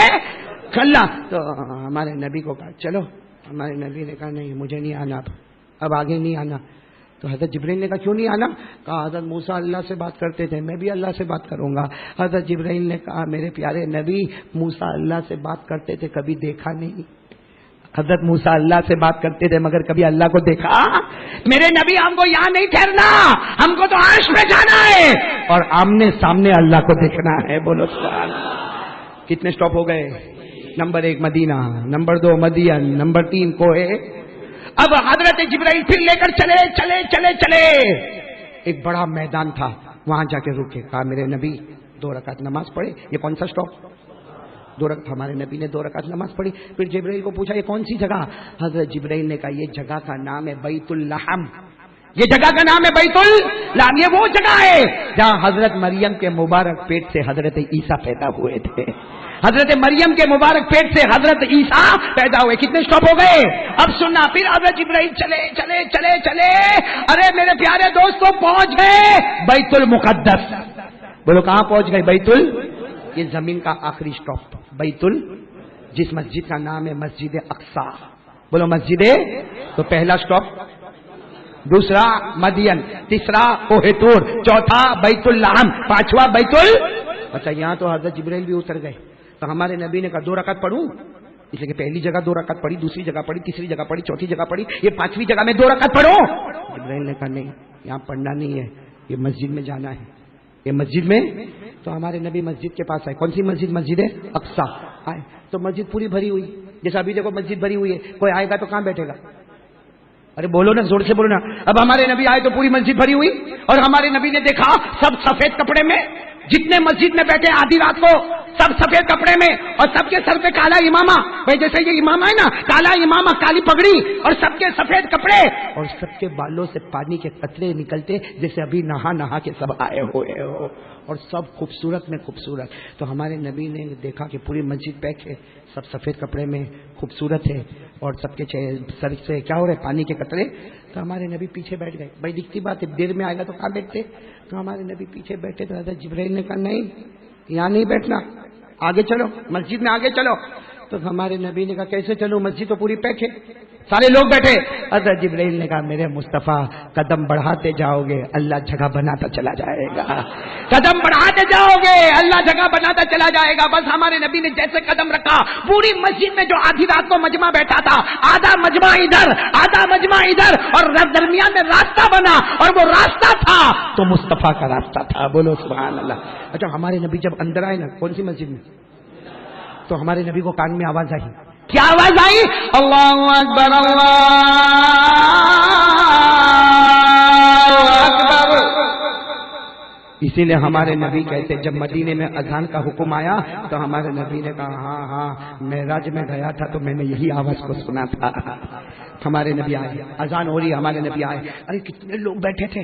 اللہ۔ تو ہمارے نبی کو کہا چلو، ہمارے نبی نے کہا نہیں مجھے نہیں آنا، اب آگے نہیں آنا۔ تو حضرت جبرائیل نے کہا کیوں نہیں آنا؟ کہا حضرت موسیٰ اللہ سے بات کرتے تھے، میں بھی اللہ سے بات کروں گا۔ حضرت جبرائیل نے کہا میرے پیارے نبی موسیٰ اللہ سے بات کرتے تھے کبھی دیکھا نہیں۔ حضرت موسیٰ اللہ سے بات کرتے تھے مگر کبھی اللہ کو دیکھا؟ میرے نبی ہم کو یہاں نہیں ٹھہرنا، ہم کو تو عرش پہ جانا ہے اور آمنے سامنے اللہ کو دیکھنا ہے۔ بولو سبحان اللہ۔ کتنے سٹاپ ہو گئے؟ نمبر 1 مدینہ، نمبر 2 مدین، نمبر 3 کوہ۔ اب حضرت جبرائیل پھر لے کر چلے چلے چلے چلے، ایک بڑا میدان تھا، وہاں جا کے رکے۔ کہا میرے نبی 2 رکعت نماز پڑھے۔ یہ کون سا سٹاپ؟ 2 رکعت۔ ہمارے نبی نے 2 رکعت نماز پڑھی۔ پھر جبرائیل کو پوچھا یہ کون سی جگہ؟ حضرت جبرائیل نے کہا یہ جگہ کا نام ہے بیت اللحم، یہ جگہ کا نام ہے بیت اللحم، یہ وہ جگہ ہے جہاں حضرت مریم کے مبارک پیٹ سے حضرت عیسیٰ پیدا ہوئے تھے۔ حضرت مریم کے مبارک پیٹ سے حضرت عیسیٰ پیدا ہوئے۔ کتنے سٹاپ ہو گئے؟ اب سننا، پھر حضرت جبرائیل چلے چلے چلے چلے، ارے میرے پیارے دوستوں پہنچ گئے بیت المقدس۔ بولو کہاں پہنچ گئے؟ بیت یہ زمین کا آخری سٹاپ بیت جس مسجد کا نام ہے مسجد اقصی۔ بولو مسجد۔ تو پہلا سٹاپ، دوسرا مدین، تیسرا کوہ طور، چوتھا بیت اللحم، پانچواں بیت اچھا یہاں تو حضرت جبرائیل بھی اتر گئے۔ تو ہمارے نبی نے کہا 2 رکعت پڑھوں، اس لیے کہ پہلی جگہ 2 رکعت پڑھی، دوسری جگہ پڑھی، تیسری جگہ پڑھی، چوتھی جگہ پڑھی، یہ 5ویں جگہ میں 2 رکعت پڑھوں؟ جبرائیل نے کہا نہیں یہاں پڑھنا نہیں ہے، یہ مسجد میں جانا ہے، یہ مسجد میں۔ تو ہمارے نبی مسجد کے پاس آئے۔ کون سی مسجد؟ مسجد اقصی آئے تو مسجد پوری بھری ہوئی، جیسا ابھی دیکھو مسجد بھری ہوئی ہے، کوئی آئے گا تو کہاں بیٹھے گا؟ ارے بولو نا، زور سے بولو نا۔ اب ہمارے نبی آئے تو پوری مسجد بھری ہوئی، اور ہمارے نبی نے دیکھا سب سفید کپڑے میں، جتنے مسجد میں بیٹھے آدھی رات کو سب سفید کپڑے میں، اور سب کے سر پہ کالا امامہ، بھائی جیسے یہ امامہ ہے نا، کالا امامہ، کالی پگڑی، اور سب کے سفید کپڑے، اور سب کے بالوں سے پانی کے قطرے نکلتے جیسے ابھی نہا کے سب آئے ہوئے ہو، اور سب خوبصورت میں خوبصورت۔ تو ہمارے نبی نے دیکھا کہ پوری مسجد پیک ہے، سب سفید کپڑے میں خوبصورت ہے، اور سب کے سر سے کیا ہو رہے پانی کے قطرے۔ تو ہمارے نبی پیچھے بیٹھ گئے۔ بھائی دکھتی بات ہے، دیر میں آئے گا تو کہاں بیٹھتے؟ تو ہمارے نبی پیچھے بیٹھے تو حضرت جبرائیل نے کہا نہیں یہاں نہیں بیٹھنا، آگے چلو، مسجد میں آگے چلو۔ تو ہمارے نبی نے کہا کیسے چلو، مسجد تو پوری پیک ہے، سارے لوگ بیٹھے۔ حضرت جبرائیل نے کہا میرے مصطفیٰ قدم بڑھاتے جاؤ گے اللہ جگہ بناتا چلا جائے گا، قدم بڑھاتے جاؤ گے اللہ جگہ بناتا چلا جائے گا۔ بس ہمارے نبی نے جیسے قدم رکھا، پوری مسجد میں جو آدھی رات کو مجمع بیٹھا تھا، آدھا مجمع ادھر آدھا مجمع ادھر، اور درمیان میں راستہ بنا، اور وہ راستہ تھا تو مصطفیٰ کا راستہ تھا۔ بولو سبحان اللہ۔ اچھا ہمارے نبی جب اندر آئے نا، کون سی مسجد میں، تو ہمارے نبی کو کان میں آواز آئی، کیا آواز آئی؟ اللہ اکبر اللہ اکبر۔ اسی لیے ہمارے نبی کہتے جب مدینے میں اذان کا حکم آیا تو ہمارے نبی نے کہا ہاں معراج میں گیا تھا تو میں نے یہی آواز کو سنا تھا۔ ہمارے نبی آئے، اذان ہو رہی، ہمارے نبی آئے، ارے کتنے لوگ بیٹھے تھے،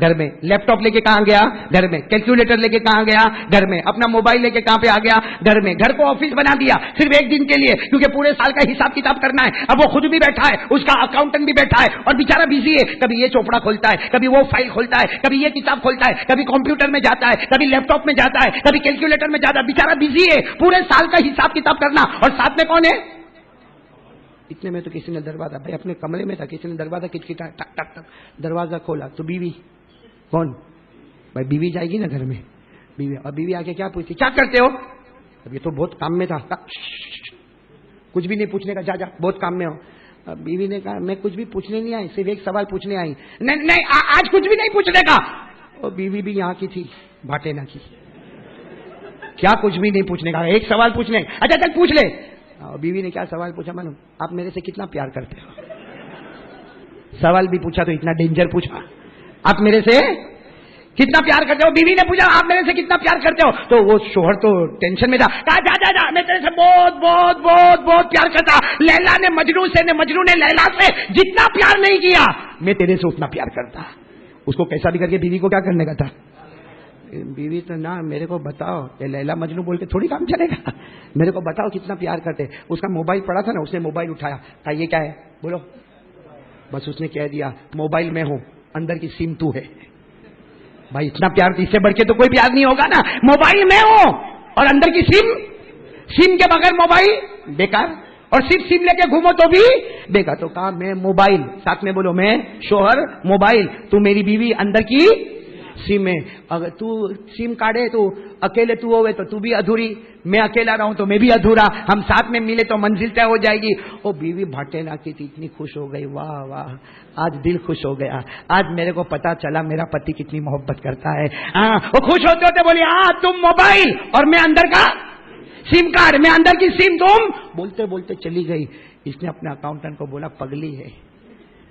گھر میں لیپ ٹاپ لے کے کہاں گیا؟ گھر میں کیلکولیٹر لے کے کہاں گیا؟ گھر میں اپنا موبائل لے کے کہاں پہ آ گیا؟ گھر میں. گھر کو آفس بنا دیا صرف ایک دن کے لیے، کیونکہ پورے سال کا حساب کتاب کرنا ہے. اب وہ خود بھی بیٹھا ہے، اس کا اکاؤنٹنٹ بھی بیٹھا ہے اور بیچارہ بزی ہے. کبھی یہ چوپڑا کھولتا ہے، کبھی وہ فائل کھولتا ہے، کبھی یہ کتاب کھولتا ہے، کبھی کمپیوٹر میں جاتا ہے، کبھی لیپ ٹاپ میں جاتا ہے، کبھی کیلکولیٹر میں جاتا ہے. بیچارہ بزی ہے، پورے سال کا حساب کتاب کرنا. اور ساتھ میں کون ہے؟ اتنے میں تو کسی نے دروازہ، بھائی اپنے کمرے میں تھا، کسی نے دروازہ کھٹکھٹا ٹک ٹک ٹک دروازہ کھولا تو بیوی کون؟ بھائی بیوی جائے گی نا گھر میں، بیوی. اور بیوی آ کے کیا پوچھتی؟ کیا کرتے ہو؟ اب یہ تو بہت کام میں تھا، کچھ بھی نہیں پوچھنے کا، جا جا بہت کام میں ہو. بیوی نے کہا میں کچھ بھی پوچھنے نہیں آئی، صرف ایک سوال پوچھنے آئی. نہیں آج کچھ بھی نہیں پوچھنے کا. اور بیوی بھی یہاں کی تھی، بھاٹے نہ کی. کیا کچھ بھی نہیں پوچھنے کا، ایک سوال پوچھنے. اچھا چل پوچھ لے. بیوی نے کیا سوال پوچھا معلوم؟ آپ میرے سے کتنا پیار کرتے ہو. سوال بھی پوچھا تو اتنا ڈینجر پوچھا، آپ میرے سے کتنا پیار کرتے ہو. بیوی نے پوچھا آپ میرے سے کتنا پیار کرتے ہو، تو وہ شوہر تو ٹینشن میں تھا. کہا جا جا جا میں تیرے سے بہت بہت بہت بہت پیار کرتا. لیلا نے مجنوں سے، مجنوں نے لیلا سے جتنا پیار نہیں کیا، میں تیرے سے اتنا پیار کرتا. اس کو کیسا بھی کر کے بیوی کو کیا کرنے کا تھا. بیوی تو نہ میرے کو بتاؤ، یہ لیلا مجنوں بول کے تھوڑی کام چلے گا. میرے کو بتاؤ کتنا پیار کرتے. اس کا موبائل پڑا تھا نا، اس نے موبائل اٹھایا، کہا یہ کیا ہے بولو. بس اس نے کہہ دیا موبائل میں ہوں، اندر کی سم تو ہے. بھائی اتنا پیار اس سے بڑھ کے تو کوئی پیار نہیں ہوگا نا. موبائل میں ہوں اور اندر کی سم کے بغیر موبائل بیکار، اور صرف سم لے کے گھومو تو بھی بیکار. تو کہا میں موبائل، ساتھ میں بولو میں شوہر موبائل، تو میری بیوی اندر کی سم ہے. اگر تو سم کاٹے تو اکیلے تو ہوئے تو بھی ادھوری، میں اکیلا رہوں تو میں بھی ادھورا. ہم ساتھ میں ملے تو منزل طے ہو جائے گی. وہ بیوی بھٹیلا کی تھی، اتنی خوش ہو گئی. واہ واہ آج دل خوش ہو گیا، آج میرے کو پتا چلا میرا پتی کتنی محبت کرتا ہے. وہ خوش ہوتے ہوتے بولی ہاں تم موبائل اور میں اندر کا سم کارڈ، میں اندر کی سم. تم بولتے بولتے چلی گئی. اس نے اپنے اکاؤنٹنٹ کو بولا پگلی ہے،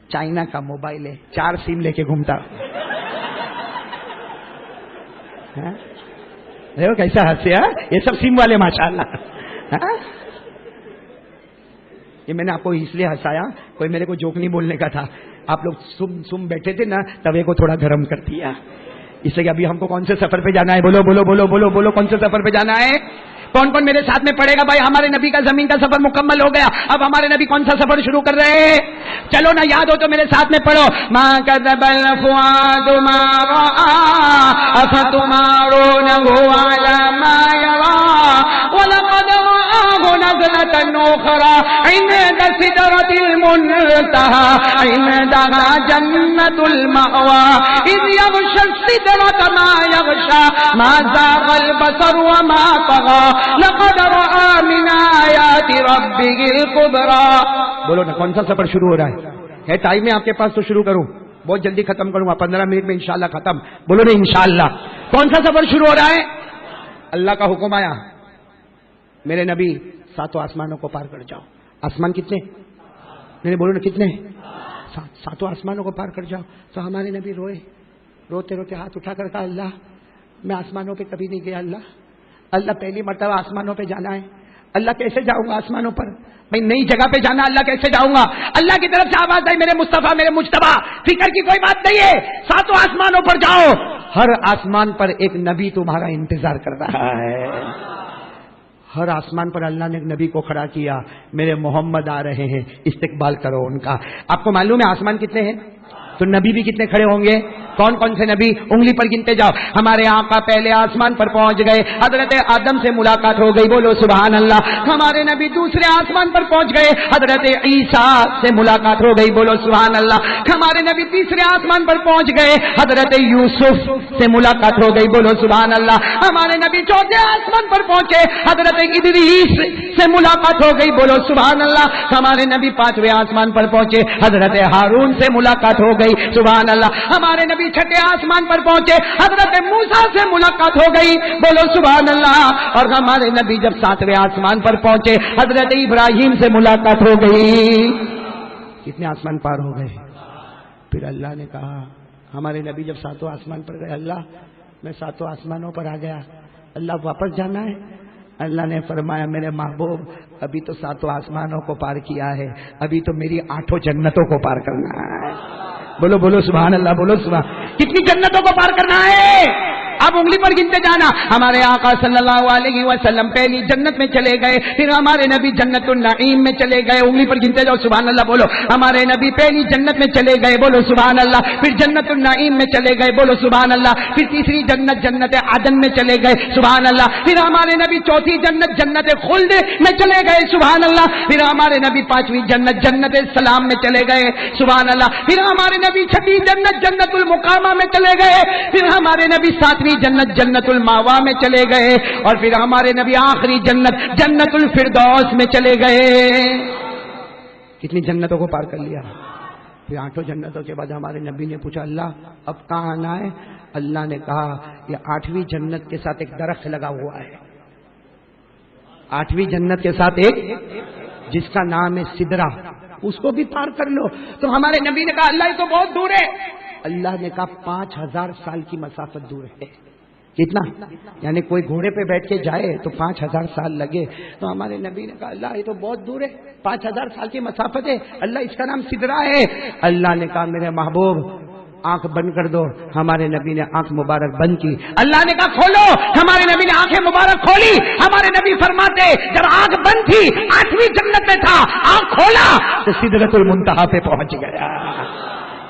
چائنا کا موبائل ہے، 4 سم لے کے گھومتا. کیسا ہنسیا، یہ سب سم والے ماشاءاللہ. یہ میں نے آپ کو اس لیے ہنسایا، کوئی میرے کو جوک نہیں بولنے کا تھا. آپ لوگ سم بیٹھے تھے نا، توے کو تھوڑا گرم کر دیا. اس لیے ابھی ہم کو کون سے سفر پہ جانا ہے؟ بولو بولو بولو بولو بولو کون سے سفر پہ جانا ہے؟ کون کون میرے ساتھ میں پڑے گا؟ بھائی ہمارے نبی کا زمین کا سفر مکمل ہو گیا، اب ہمارے نبی کون سا سفر شروع کر رہے ہیں؟ چلو نا، یاد ہو تو میرے ساتھ میں پڑھو. ما کذب الفؤاد ما رأى افتمارونه على ما يرى ولقد رآه نزلة أخرى عند سدرة المنتهى عندها جنة المأوى إذ يغشى السدرة ما يغشى ما زاغ البصر وما طغى لقد رأى من آيات ربه الكبرى. بولو نا کون سا سفر شروع ہو رہا ہے ٹائم ہے آپ کے پاس تو شروع کروں، بہت جلدی ختم کروں گا، 15 منٹ میں انشاءاللہ ختم. بولو نا انشاءاللہ. کون سا سفر شروع ہو رہا ہے؟ اللہ کا حکم آیا میرے نبی 7 آسمانوں کو پار کر جاؤ. آسمان کتنے؟ میں نے بولو نا کتنے؟ 7 آسمانوں کو پار کر جاؤ. تو ہمارے نبی روئے، روتے روتے ہاتھ اٹھا کر کہا اللہ میں آسمانوں پہ کبھی نہیں گیا. اللہ پہلی مرتبہ آسمانوں پہ جانا ہے. اللہ کیسے جاؤں گا آسمانوں پر؟ بھائی نئی جگہ پہ جانا، اللہ کیسے جاؤں گا؟ اللہ کی طرف سے آواز آئی میرے مصطفیٰ میرے مجتبیٰ، فکر کی کوئی بات نہیں ہے، 7 آسمانوں پر جاؤ. ہر آسمان پر ایک نبی تمہارا انتظار کر رہا ہے. ہر آسمان پر اللہ نے ایک نبی کو کھڑا کیا، میرے محمد آ رہے ہیں، استقبال کرو ان کا. آپ کو معلوم ہے آسمان کتنے ہیں؟ تو نبی بھی کتنے کھڑے ہوں گے؟ کون کون سے نبی؟ انگلی پر گنتے جاؤ. ہمارے آقا پہلے آسمان پر پہنچ گئے، حضرت آدم سے ملاقات ہو گئی، بولو سبحان اللہ. ہمارے نبی دوسرے آسمان پر پہنچ گئے، حضرت عیسیٰ سے ملاقات ہو گئی، بولو سبحان اللہ. ہمارے نبی تیسرے آسمان پر پہنچ گئے، حضرت یوسف سے ملاقات ہو گئی، بولو سبحان اللہ. ہمارے نبی چوتھے آسمان پر پہنچے، حضرت ادریس سے ملاقات ہو گئی، بولو سبحان اللہ. ہمارے نبی 5ویں آسمان پر پہنچے، حضرت ہارون سے ملاقات ہو گئی، سبحان اللہ. ہمارے نبی 6ٹھے آسمان پر پہنچے، حضرت موسیٰ سے ملاقات ہو گئی، بولو سبحان اللہ. اور ہمارے نبی جب 7ویں آسمان پر پہنچے، حضرت ابراہیم سے ملاقات ہو گئی. کتنے آسمان پار ہو گئے؟ پھر اللہ نے کہا، ہمارے نبی جب 7 آسمان پر گئے، اللہ میں 7 آسمانوں پر آ گیا، اللہ واپس جانا ہے؟ اللہ نے فرمایا میرے محبوب ابھی تو 7 آسمانوں کو پار کیا ہے، ابھی تو میری 8 جنتوں کو پار کرنا ہے. بولو بولو سبحان اللہ، بولو سبحان. کتنی جنتوں کو پار کرنا ہے؟ اب انگلی پر گنتے جانا. ہمارے آقا صلی اللہ علیہ وسلم پہلی جنت میں چلے گئے, پھر ہمارے نبی جنت النعیم میں چلے گئے. انگلی پر گنتے جاؤ, سبحان اللہ بولو. ہمارے نبی پہلی جنت میں چلے گئے, بولو سبحان اللہ. پھر جنت النعیم میں چلے گئے, بولو سبحان اللہ. پھر تیسری جنت جنت عدن میں چلے گئے, سبحان اللہ. پھر ہمارے نبی چوتھی جنت جنت خلد میں چلے گئے, سبحان اللہ. پھر ہمارے نبی پانچویں جنت جنت سلام میں چلے گئے, سبحان اللہ. پھر ہمارے نبی چھٹی جنت جنت المقامہ میں چلے گئے. پھر ہمارے نبی ساتویں جنت جنت الماوا میں چلے گئے, اور پھر ہمارے نبی آخری جنت جنت الفردوس میں چلے گئے. کتنی جنتوں کو پار کر لیا. پھر 8 جنتوں کے بعد ہمارے نبی نے پوچھا, اللہ اب کہاں آنا ہے؟ اللہ نے کہا یہ 8ویں جنت کے ساتھ ایک درخت لگا ہوا ہے. 8ویں جنت کے ساتھ ایک, جس کا نام ہے سدرہ, اس کو بھی پار کر لو. تو ہمارے نبی نے کہا اللہ یہ تو بہت دور ہے. اللہ نے کہا 5000 سال کی مسافت دور ہے. کتنا؟ یعنی کوئی گھوڑے پہ بیٹھ کے جائے تو 5000 سال لگے. تو ہمارے نبی نے کہا اللہ یہ تو بہت دور ہے, 5000 سال کی مسافت ہے. اللہ اس کا نام سدرہ ہے. اللہ نے کہا میرے محبوب آنکھ بند کر دو. ہمارے نبی نے آنکھ مبارک بند کی. اللہ نے کہا کھولو. ہمارے نبی نے آنکھیں مبارک کھولی. ہمارے نبی فرماتے جب آنکھ بند تھی 8ویں جنت میں تھا, آنکھ کھولا تو سدرۃ المنتہا پہ پہنچ گیا.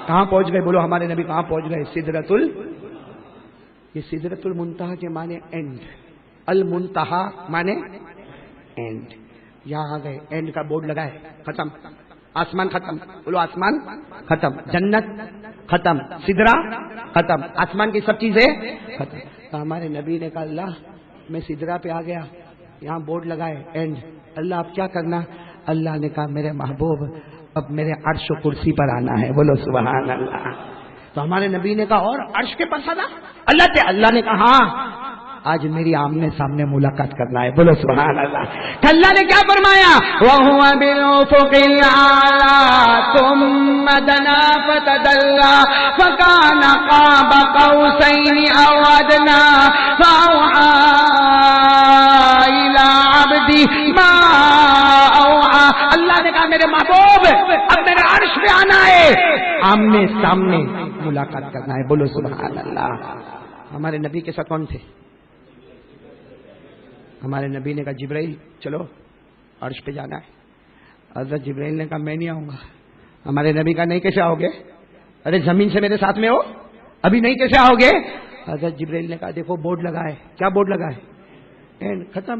کہاں پہنچ گئے بولو؟ ہمارے نبی کہاں پہنچ گئے؟ یہ سدرۃ المنتہا کے معنی اینڈ, المنتہا معنی اینڈ. یہاں آ گئے, اینڈ کا بورڈ لگا ہے, ختم. آسمان ختم, بولو آسمان ختم. جنت ختم, سدرہ ختم, آسمان کی سب چیزیں ختم. تو ہمارے نبی نے کہا اللہ میں سدرہ پہ آ گیا, یہاں بورڈ لگا ہے اینڈ. اللہ اب کیا کرنا؟ اللہ نے کہا میرے محبوب اب میرے عرش و کرسی پر آنا ہے. بولو سبحان اللہ. تو ہمارے نبی نے کہا اور عرش کے پاس آنا؟ اللہ نے کہا ہاں آج میری آمنے سامنے ملاقات کرنا ہے. بولو سبحان اللہ. اللہ نے کیا فرمایا؟ وَهُوَ بِالْأُفُقِ الْأَعْلَىٰ ثُمَّ دَنَا فَتَدَلَّىٰ فَكَانَ قَابَ قَوْسَيْنِ أَوْ أَدْنَىٰ فَأَوْحَىٰ إِلَىٰ عَبْدِهِ مَا أَوْحَىٰ. اللہ نے کہا میرے محبوب اب میرے عرش پہ آنا ہے, آمنے سامنے ملاقات کرنا ہے. بولو سبحان اللہ. ہمارے نبی کے ساتھ کون تھے؟ ہمارے نبی نے کہا جبرائیل چلو عرش پہ جانا ہے. حضرت جبرائیل نے کہا میں نہیں آؤں گا. ہمارے نبی کا نہیں کیسے آؤ گے؟ ارے زمین سے میرے ساتھ میں ہو, ابھی نہیں کیسے آؤ گے؟ حضرت جبرائیل نے کہا دیکھو بورڈ لگا ہے. کیا بورڈ لگا ہے؟ اینڈ ختم.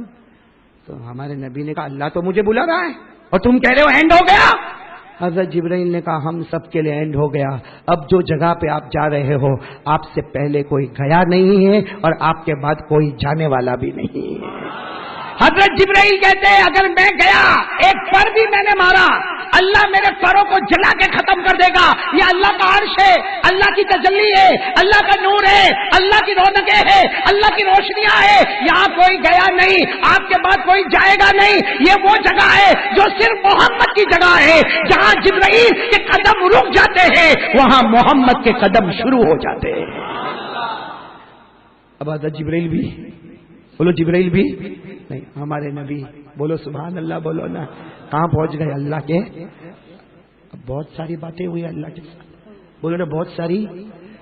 تو ہمارے نبی نے کہا اللہ تو مجھے بلا رہا ہے اور تم کہہ رہے ہو اینڈ ہو گیا. حضرت جبرائیل نے کہا ہم سب کے لیے اینڈ ہو گیا. اب جو جگہ پہ آپ جا رہے ہو آپ سے پہلے کوئی گیا نہیں ہے اور آپ کے بعد کوئی جانے والا بھی نہیں ہے. حضرت جبرائیل کہتے ہیں اگر میں گیا ایک پر بھی میں نے مارا اللہ میرے پروں کو جلا کے ختم کر دے گا. یہ اللہ کا عرش ہے, اللہ کی تجلی ہے, اللہ کا نور ہے, اللہ کی رونقیں ہے, اللہ کی روشنیاں ہے. یہاں کوئی گیا نہیں, آپ کے بعد کوئی جائے گا نہیں. یہ وہ جگہ ہے جو صرف محمد کی جگہ ہے. جہاں جبرائیل کے قدم رک جاتے ہیں وہاں محمد کے قدم شروع ہو جاتے ہیں. اب حضرت جبرائیل بھی بولو, جبرائیل بھی نہیں, ہمارے نبی بولو سبحان اللہ. بولو نا کہاں پہنچ گئے اللہ کے. بہت ساری باتیں ہوئی اللہ کے ساتھ, بولو نا بہت ساری.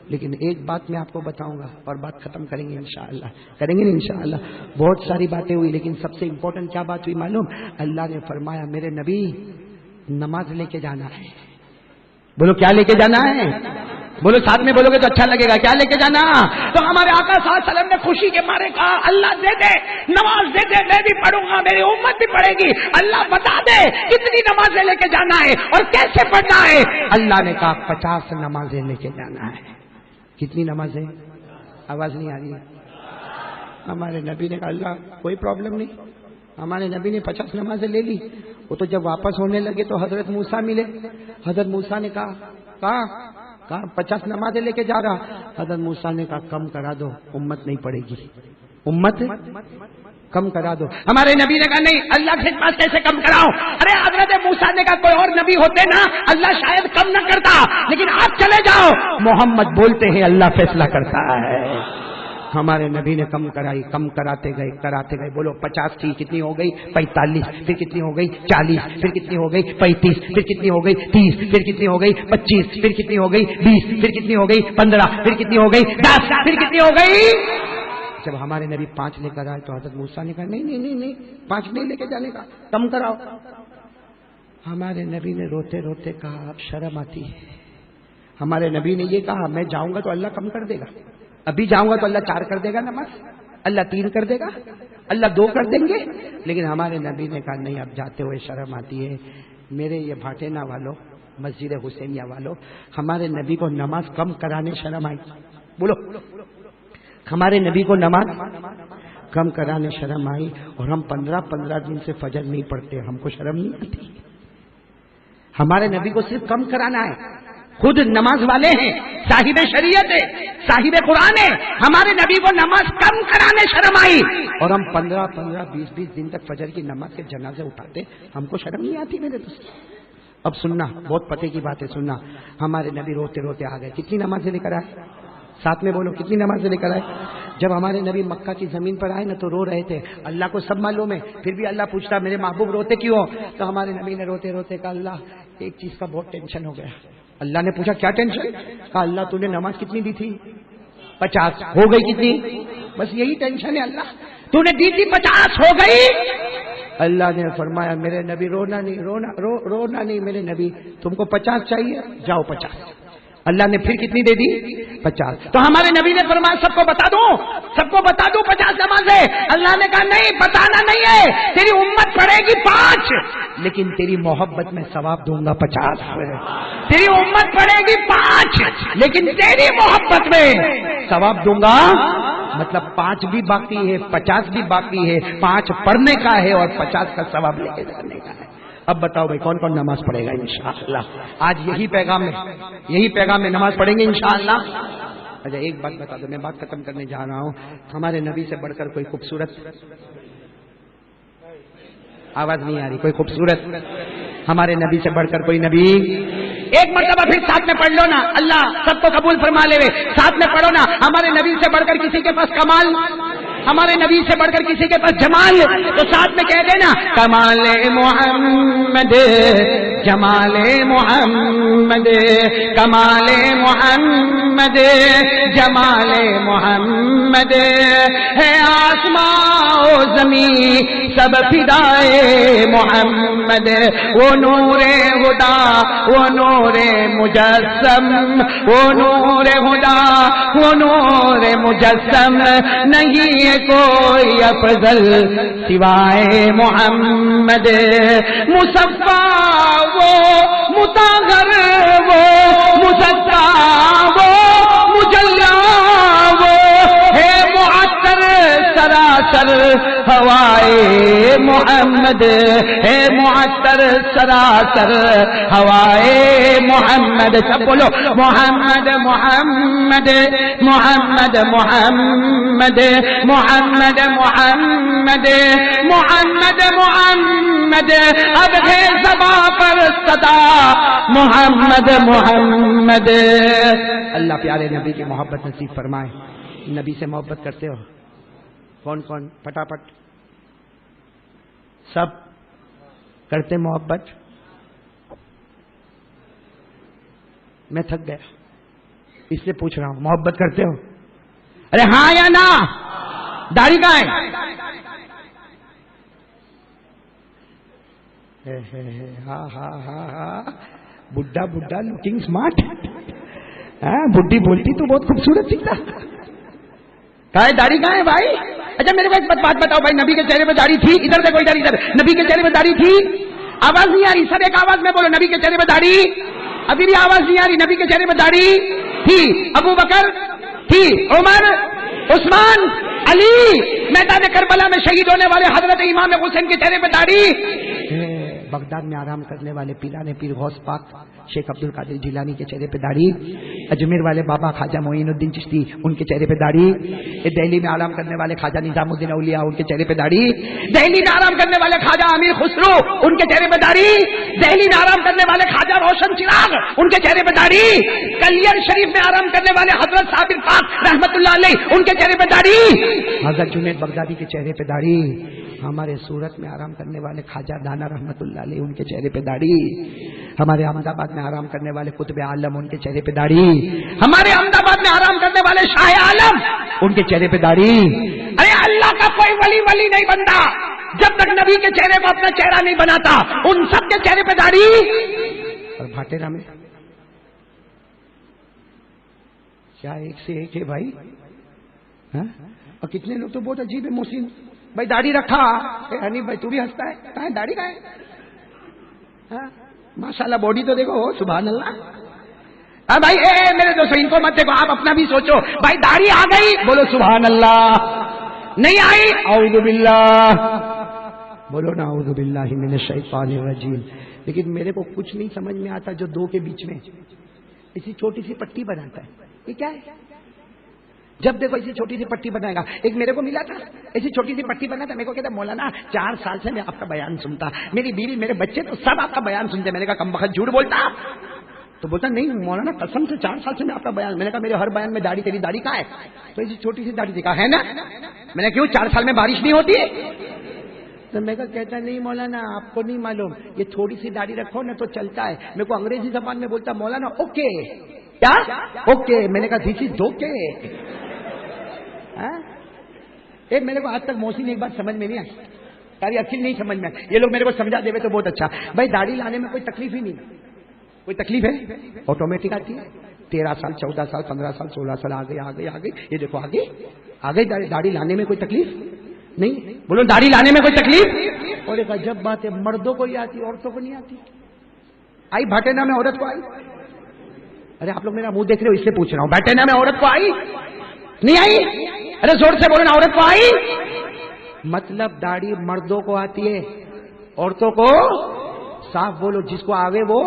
لیکن ایک بات میں آپ کو بتاؤں گا اور بات ختم کریں گے انشاءاللہ, کریں گے نا انشاءاللہ. بہت ساری باتیں ہوئی لیکن سب سے امپورٹنٹ کیا بات ہوئی معلوم؟ اللہ نے فرمایا میرے نبی نماز لے کے جانا ہے. بولو کیا لے کے جانا ہے؟ بولو ساتھ میں بولو گے تو اچھا لگے گا. کیا لے کے جانا؟ تو ہمارے آقا صلی اللہ علیہ وسلم نے خوشی کے مارے کہا اللہ دے دے نماز دے دے, میں بھی پڑھوں گا, میری امت بھی پڑھے گی. اللہ بتا دے کتنی نمازیں لے کے جانا ہے اور کیسے پڑھنا ہے. اللہ نے کہا 50 نمازیں لے کے جانا ہے. کتنی نمازیں؟ آواز نہیں آ رہی ہے. ہمارے نبی نے کہا اللہ کوئی پرابلم نہیں. ہمارے نبی نے 50 نمازیں لے لی. وہ تو جب واپس ہونے لگے تو حضرت موسیٰ ملے. حضرت موسیٰ نے کہا 50 نمازیں لے کے جا رہا. حضرت موسیٰ نے کہا کم کرا دو, امت نہیں پڑے گی, امت کم کرا دو. ہمارے نبی نے کہا نہیں اللہ کے پاس کیسے کم کراؤ. ارے حضرت موسیٰ نے کہا کوئی اور نبی ہوتے نا اللہ شاید کم نہ کرتا, لیکن آپ چلے جاؤ. محمد بولتے ہیں اللہ فیصلہ کرتا ہے. ہمارے نبی نے کم کرائی، کم کراتے گئے، بولو 50 تھی، کتنی ہو گئی 45، پھر کتنی ہو گئی 40، پھر کتنی ہو گئی 35، پھر کتنی ہو گئی 30، پھر کتنی ہو گئی 25، پھر کتنی ہو گئی 20، پھر کتنی ہو گئی 15، پھر کتنی ہو گئی 10، پھر کتنی ہو گئی۔ جب ہمارے نبی 5 لے کر آئے تو حضرت موسیٰ نے کہا نہیں 5 نہیں لے کے جانے کا، کم کراؤ۔ ہمارے نبی نے روتے روتے کہا اب شرم آتی ہے۔ ہمارے نبی نے یہ کہا میں جاؤں گا تو اللہ کم کر دے گا، ابھی جاؤں گا تو اللہ 4 کر دے گا نماز، اللہ 3 کر دے گا، اللہ 2 کر دیں گے۔ لیکن ہمارے نبی نے کہا نہیں، اب جاتے ہوئے شرم آتی ہے۔ میرے یہ بھاٹینا والوں، مسجد حسینیہ والوں، ہمارے نبی کو نماز کم کرانے شرم آئی؟ بولو، ہمارے نبی کو نماز کم کرانے شرم آئی، اور ہم 15 دن سے فجر نہیں پڑھتے، ہم کو شرم نہیں آتی؟ ہمارے نبی کو صرف کم کرانا ہے، خود نماز والے ہیں، صاحب شریعت ہے، صاحب قرآن ہے، ہمارے نبی کو نماز کم کرانے شرم آئی، اور ہم 15 20 دن تک فجر کی نماز کے جنازے اٹھاتے، ہم کو شرم نہیں آتی میرے دوست؟ اب سننا، بہت پتے کی بات ہے، سننا۔ ہمارے نبی روتے روتے آ گئے، کتنی نمازیں لے کر آئے؟ ساتھ میں بولو، کتنی نمازیں لے کر آئے؟ جب ہمارے نبی مکہ کی زمین پر آئے نا تو رو رہے تھے، اللہ کو سب معلوم ہے، پھر بھی اللہ پوچھتا میرے محبوب روتے کیوں؟ تو ہمارے نبی نے روتے روتے کہا اللہ ایک چیز کا بہت ٹینشن ہو گیا۔ اللہ نے پوچھا کیا ٹینشن؟ کہا اللہ تو نے نماز کتنی دی تھی؟ 50، ہو گئی کتنی؟ بس یہی ٹینشن ہے اللہ، تو نے دی تھی 50، ہو گئی؟ اللہ نے فرمایا میرے نبی رونا نہیں میرے نبی، تم کو 50 چاہیے، جاؤ 50۔ اللہ نے پھر کتنی دے دی؟ 50۔ تو ہمارے نبی نے فرمایا سب کو بتا دوں 50 نمازیں؟ اللہ نے کہا نہیں، بتانا نہیں ہے، تیری امت پڑھے گی 5، لیکن تیری محبت میں ثواب دوں گا 50۔ تیری امت پڑھے گی 5، لیکن تیری محبت میں ثواب دوں گا، مطلب 5 بھی باقی ہے، 50 بھی باقی ہے، 5 پڑھنے کا ہے اور 50 کا ثواب لے کے جانے کا ہے۔ اب بتاؤ بھائی کون کون نماز پڑھے گا انشاءاللہ؟ آج یہی پیغام میں نماز پڑھیں گے انشاءاللہ۔ اچھا ایک بات بتا دو، میں بات ختم کرنے جا رہا ہوں، ہمارے نبی سے بڑھ کر کوئی خوبصورت، آواز نہیں آ رہی، کوئی خوبصورت ہمارے نبی سے بڑھ کر کوئی نبی؟ ایک مرتبہ پھر ساتھ میں پڑھ لو نا، اللہ سب کو قبول فرما لے، ساتھ میں پڑھو نا، ہمارے نبی سے بڑھ کر کسی کے پاس کمال، ہمارے نبی سے بڑھ کر کسی کے پاس جمال، تو ساتھ میں کہہ دینا کمال محمد، جمال محمد، کمال محمد، جمال محمد، ہے آسمان و زمین سب فدائے محمد، وہ نور ہدا، وہ نور مجسم، وہ نور ہدا، وہ نور مجسم، نہیں کوئی افضل سوائے محمد، مصفا وہ مطہر وہ مصفا وہ مجلا وہ ہے معطر سراسر ہوائے محمد، ہے معطر سراسر ہوائے محمد۔ سب بولو محمد محمد محمد محمد محمد محمد محمد محمد، اب ہے زباں پر صدا محمد محمد۔ اللہ پیارے نبی کی محبت نصیب فرمائے۔ نبی سے محبت کرتے ہو؟ کون کون؟ پٹافٹ سب کرتے محبت؟ میں تھک گیا اس لیے پوچھ رہا ہوں، محبت کرتے ہو؟ ارے ہاں یا نا؟ داڑھی کہاں ہے؟ ہاں ہاں ہاں ہاں، بڈھا بڈھا لوکنگ اسمارٹ، بڈھی بولتی تو بہت خوبصورت دکھتا۔ کہاں ہے داڑھی؟ کہاں ہے بھائی؟ اچھا میرے کو ایک بات بتاؤ بھائی، نبی کے چہرے پہ داڑھی تھی؟ ادھر دیکھو ادھر ادھر، نبی کے چہرے پہ داڑھی تھی؟ آواز نہیں آ رہی، سب ایک آواز میں بولو، نبی کے چہرے پہ داڑھی؟ ابھی بھی آواز نہیں آ رہی، نبی کے چہرے پہ داڑھی تھی؟ ابو بکر تھی، عمر، عثمان، علی، میدان کربلا میں شہید ہونے والے حضرت امام حسین کے چہرے پہ داڑھی؟ بغداد میں آرام کرنے والے پیرانے پیر غوث پاک شیخ عبد القادر جیلانی کے چہرے پہ داڑھی، اجمیر والے بابا خواجہ معین الدین چشتی ان کے چہرے پہ داڑھی، دہلی میں آرام کرنے والے خواجہ نظام الدین اولیاء ان کے چہرے پہ داڑھی، دہلی میں آرام کرنے والے خواجہ امیر خسرو ان کے چہرے پہ داڑھی، دہلی میں آرام کرنے والے خواجہ روشن چراغ ان کے چہرے پہ داڑھی، کلیئر شریف میں آرام کرنے والے حضرت صابر پاک رحمت اللہ علیہ ان کے چہرے پہ داڑھی، حضرت جنید بغدادی کے چہرے پہ داڑھی، ہمارے سورت میں آرام کرنے والے خواجہ دانا رحمت اللہ علیہ ان کے چہرے پہ داڑھی، ہمارے احمد آباد میں آرام کرنے والے قطب عالم ان کے چہرے پہ داڑھی، ہمارے احمد آباد میں آرام کرنے والے شاہ عالم ان کے چہرے پہ داڑھی۔ ارے اللہ کا کوئی ولی ولی نہیں بنتا جب تک نبی کے چہرے کو اپنا چہرہ نہیں بناتا، ان سب کے چہرے پہ داڑھی۔ اور بھاٹیرا میں کیا ایک سے ایک ہے بھائی، اور کتنے لوگ تو بہت عجیب ہے، محسن بھائی داڑھی رکھا، حنیف بھائی تو بھی ہنستا ہے، کہاں ہے داڑھی کہاں ہے؟ ماشاءاللہ باڈی تو دیکھو، سبحان اللہ۔ بھائی میرے دوستوں ان کو مت دیکھو، آپ اپنا بھی سوچو، بھائی داڑھی آ گئی بولو سبحان اللہ، نہیں آئی اعوذ باللہ بولو نا اعوذ باللہ من الشیطان الرجیم۔ لیکن میرے کو کچھ نہیں سمجھ میں آتا جو دو کے بیچ میں ایسی چھوٹی سی پٹی بناتا ہے، یہ کیا ہے؟ جب دیکھو ایسی چھوٹی سی پٹی بنائے گا، ایک میرے کو ملا تھا ایسی چھوٹی سی پٹی بنا تھا، میرے کو کہتا مولانا 4 سال سے میں آپ کا بیان سنتا، میری بیوی میرے بچے تو سب آپ کا بیان سنتے، میں نے کہا کم بخت جھوٹ بولتا، تو بولتا نہیں مولانا قسم سے 4 سال سے میں آپ کا بیان، میں نے کہا میرے ہر بیان میں داڑھی، تیری داڑھی کہاں ہے؟ تو ایسی چھوٹی سی داڑھی دکھا ہے نا، میں نے کیوں 4 سال میں بارش نہیں ہوتی ہے؟ تو میں کہتا نہیں مولانا آپ کو نہیں معلوم، یہ تھوڑی سی داڑھی رکھو نا تو چلتا ہے، میرے کو انگریزی زبان میں بولتا مولانا اوکے، کیا اوکے؟ میں نے کہا دس از اوکے۔ میرے کو آج تک محسن ایک بات سمجھ میں نہیں آئی، ساری اصل نہیں سمجھ میں آئی، یہ لوگ میرے کو سمجھا دے تو بہت اچھا۔ بھائی داڑھی لانے میں کوئی تکلیف ہی نہیں، کوئی تکلیف ہے؟ آٹومیٹک آتی ہے، 13 سال 14 سال 15 سال 16 سال آگے، یہ دیکھو آگے داڑھی لانے میں کوئی تکلیف نہیں، بولو داڑھی لانے میں کوئی تکلیف؟ اور ایک عجب بات ہے، مردوں کو ہی آتی، عورتوں کو نہیں آتی۔ آئی بھاٹینا میں عورت کو آئی؟ ارے آپ لوگ میرا منہ دیکھ رہے ہو اس سے پوچھ رہا ہوں، بھاٹینا میں عورت کو آئی نہیں آئی؟ ارے زور سے بولو نا، عورت کو آئی؟ مطلب داڑھی مردوں کو آتی ہے، عورتوں کو صاف بولو، جس کو آگے وہ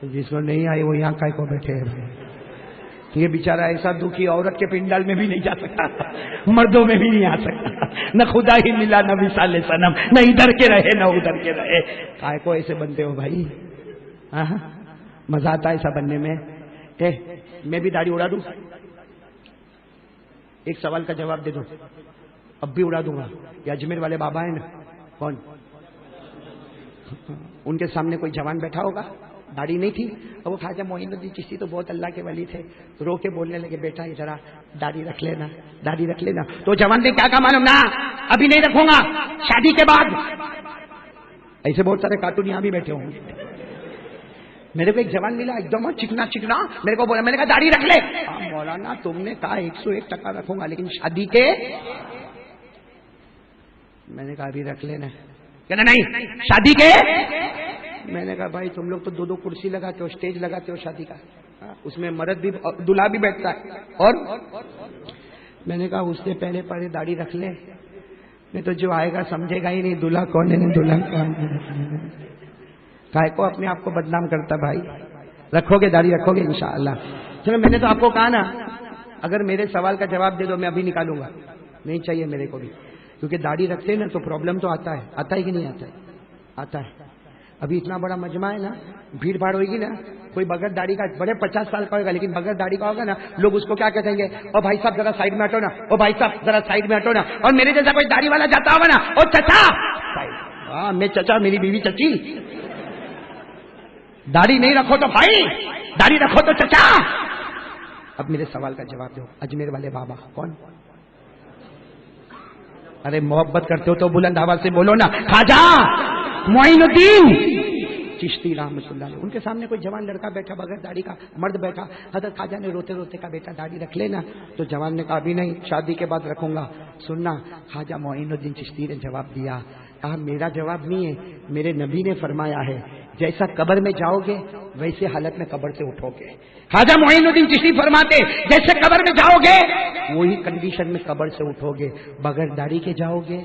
جس کو نہیں آئی وہ یہاں کائے کو بیٹھے ہیں؟ یہ بیچارہ ایسا دکھی عورت کے پنڈال میں بھی نہیں جا سکتا، مردوں میں بھی نہیں آ سکتا، نہ خدا ہی ملا نہ مثال صنم، نہ ادھر کے رہے نہ ادھر کے رہے، کائے کو ایسے بنتے ہو بھائی؟ مزہ آتا ہے ایسا بننے میں۔ میں بھی داڑھی اڑا دوں، ایک سوال کا جواب دے دوں، اب بھی اڑا دوں گا۔ یہ اجمیر والے بابا ہیں نا، کون؟ ان کے سامنے کوئی جوان بیٹھا ہوگا، داڑھی نہیں تھی، اور وہ خواجہ معین الدین چشتی تو بہت اللہ کے ولی تھے، رو کے بولنے لگے بیٹا یہ ذرا داڑھی رکھ لینا، داڑھی رکھ لینا۔ تو جوان نے کیا کہا معلوم؟ نہ ابھی نہیں رکھوں گا، شادی کے بعد۔ ایسے بہت سارے کارٹون یہاں بھی بیٹھے ہوں گے۔ میرے کو ایک جوان ملا ایک دم چکنا میرے کو بولا، میں نے کہا داڑھی رکھ لے۔ مولانا تم نے کہا 101% رکھوں گا، لیکن شادی کے، میں نے کہا ابھی رکھ لینا، کہنا نہیں شادی کے۔ میں نے کہا بھائی تم لوگ تو 2 کرسی لگاتے ہو، اسٹیج لگاتے ہو شادی کا، اس میں مرد بھی دلہا بھی بیٹھتا ہے، اور میں نے کہا اس سے پہلے داڑھی رکھ لے، نہیں تو جو آئے گا سمجھے گا ہی نہیں دلہا کون ہے دلہن کون ہے۔ کائے کو اپنے آپ کو بدنام کرتا بھائی؟ رکھو گے داڑھی، رکھو گے انشاءاللہ۔ چلو میں نے تو آپ کو کہا نا، اگر میرے سوال کا جواب دے دو میں ابھی نکالوں گا، نہیں چاہیے میرے کو بھی، کیونکہ داڑھی رکھتے نا تو پرابلم تو آتا ہے کہ نہیں آتا ہے؟ آتا ہے۔ ابھی اتنا بڑا مجمع ہے نا، بھیڑ بھاڑ ہوگی نا، کوئی بغیر داڑھی کا بڑے 50 سال کا ہوگا، لیکن بغیر داڑھی کا ہوگا نا، لوگ اس کو کیا کہیں گے؟ او بھائی صاحب ذرا سائڈ میں ہٹو نا، او بھائی صاحب ذرا سائڈ میں ہٹو نا۔ اور میرے جیسا کوئی داڑھی والا جاتا ہوگا نا، او چچا، ہاں میں چچا، میری بیوی چچی، داڑھی نہیں رکھو تو بھائی، داڑھی رکھو تو چچا۔ اب میرے سوال کا جواب دو، اجمیر والے بابا کون؟ ارے محبت کرتے ہو تو بلند آواز سے بولو نا، خواجہ معین الدین چشتی رحمۃ اللہ علیہ۔ ان کے سامنے کوئی جوان لڑکا بیٹھا بغیر داڑھی کا، مرد بیٹھا، حضرت خواجہ نے روتے روتے کہا بیٹا داڑھی رکھ لینا، تو جوان نے کہا بھی نہیں، شادی کے بعد رکھوں گا۔ سننا، خواجہ معین الدین چشتی نے جواب دیا، کہا میرا جواب نہیں ہے، میرے نبی نے فرمایا ہے جیسا قبر میں جاؤ گے ویسے حالت میں قبر سے اٹھو گے۔ خواجہ معین الدین چشتی فرماتے جیسے قبر میں جاؤ گے وہی کنڈیشن میں قبر سے اٹھو گے. بغیر داڑھی کے جاؤ گے,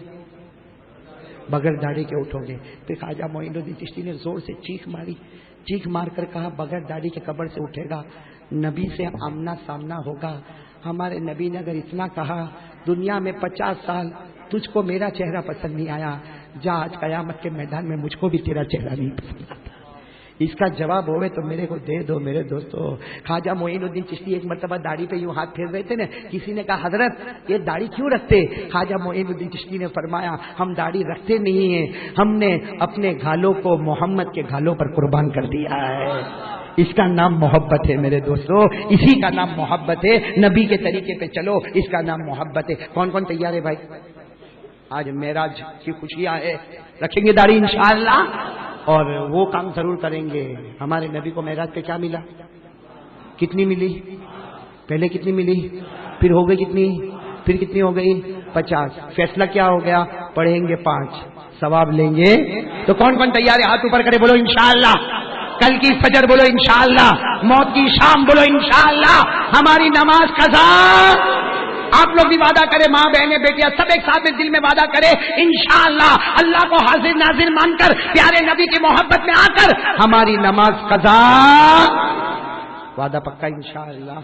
بغیر داڑھی کے اٹھو گے. پھر خواجہ معین الدین چشتی نے زور سے چیخ ماری, چیخ مار کر کہا بغیر داڑھی کے قبر سے اٹھے گا نبی سے آمنا سامنا ہوگا. ہمارے نبی نے اگر اتنا کہا, دنیا میں 50 سال تجھ کو میرا چہرہ پسند نہیں آیا, جا آج قیامت کے میدان میں مجھ کو بھی تیرا چہرہ نہیں پسند آتا. اس کا جواب ہوئے تو میرے کو دے دو میرے دوستو. خواجہ معین الدین چشتی ایک مرتبہ داڑھی پہ یوں ہاتھ پھیر رہے تھے نا, کسی نے کہا حضرت یہ داڑھی کیوں رکھتے؟ خواجہ معین الدین چشتی نے فرمایا ہم داڑھی رکھتے نہیں ہیں, ہم نے اپنے گھالوں کو محمد کے گھالوں پر قربان کر دیا ہے. اس کا نام محبت ہے میرے دوستو, اسی کا نام محبت ہے. نبی کے طریقے پہ چلو, اس کا نام محبت ہے. کون کون تیار ہے بھائی؟ آج معراج کی خوشیاں ہے, رکھیں گے داڑھی انشاءاللہ, اور وہ کام ضرور کریں گے. ہمارے نبی کو معراج پہ کیا ملا؟ کتنی ملی؟ پہلے کتنی ملی, پھر ہو گئی کتنی, پھر کتنی ہو گئی 50. فیصلہ کیا ہو گیا؟ پڑھیں گے 5, ثواب لیں گے. تو کون کون تیار ہے؟ ہاتھ اوپر کرے بولو انشاءاللہ. کل کی فجر بولو انشاءاللہ. موت کی شام بولو انشاءاللہ. ہماری نماز قضا. آپ لوگ بھی وعدہ کرے, ماں بہنیں بیٹیاں سب ایک ساتھ میں دل میں وعدہ کرے انشاءاللہ اللہ کو حاضر ناظر مان کر پیارے نبی کی محبت میں آ کر ہماری نماز قضا. وعدہ پکا انشاءاللہ.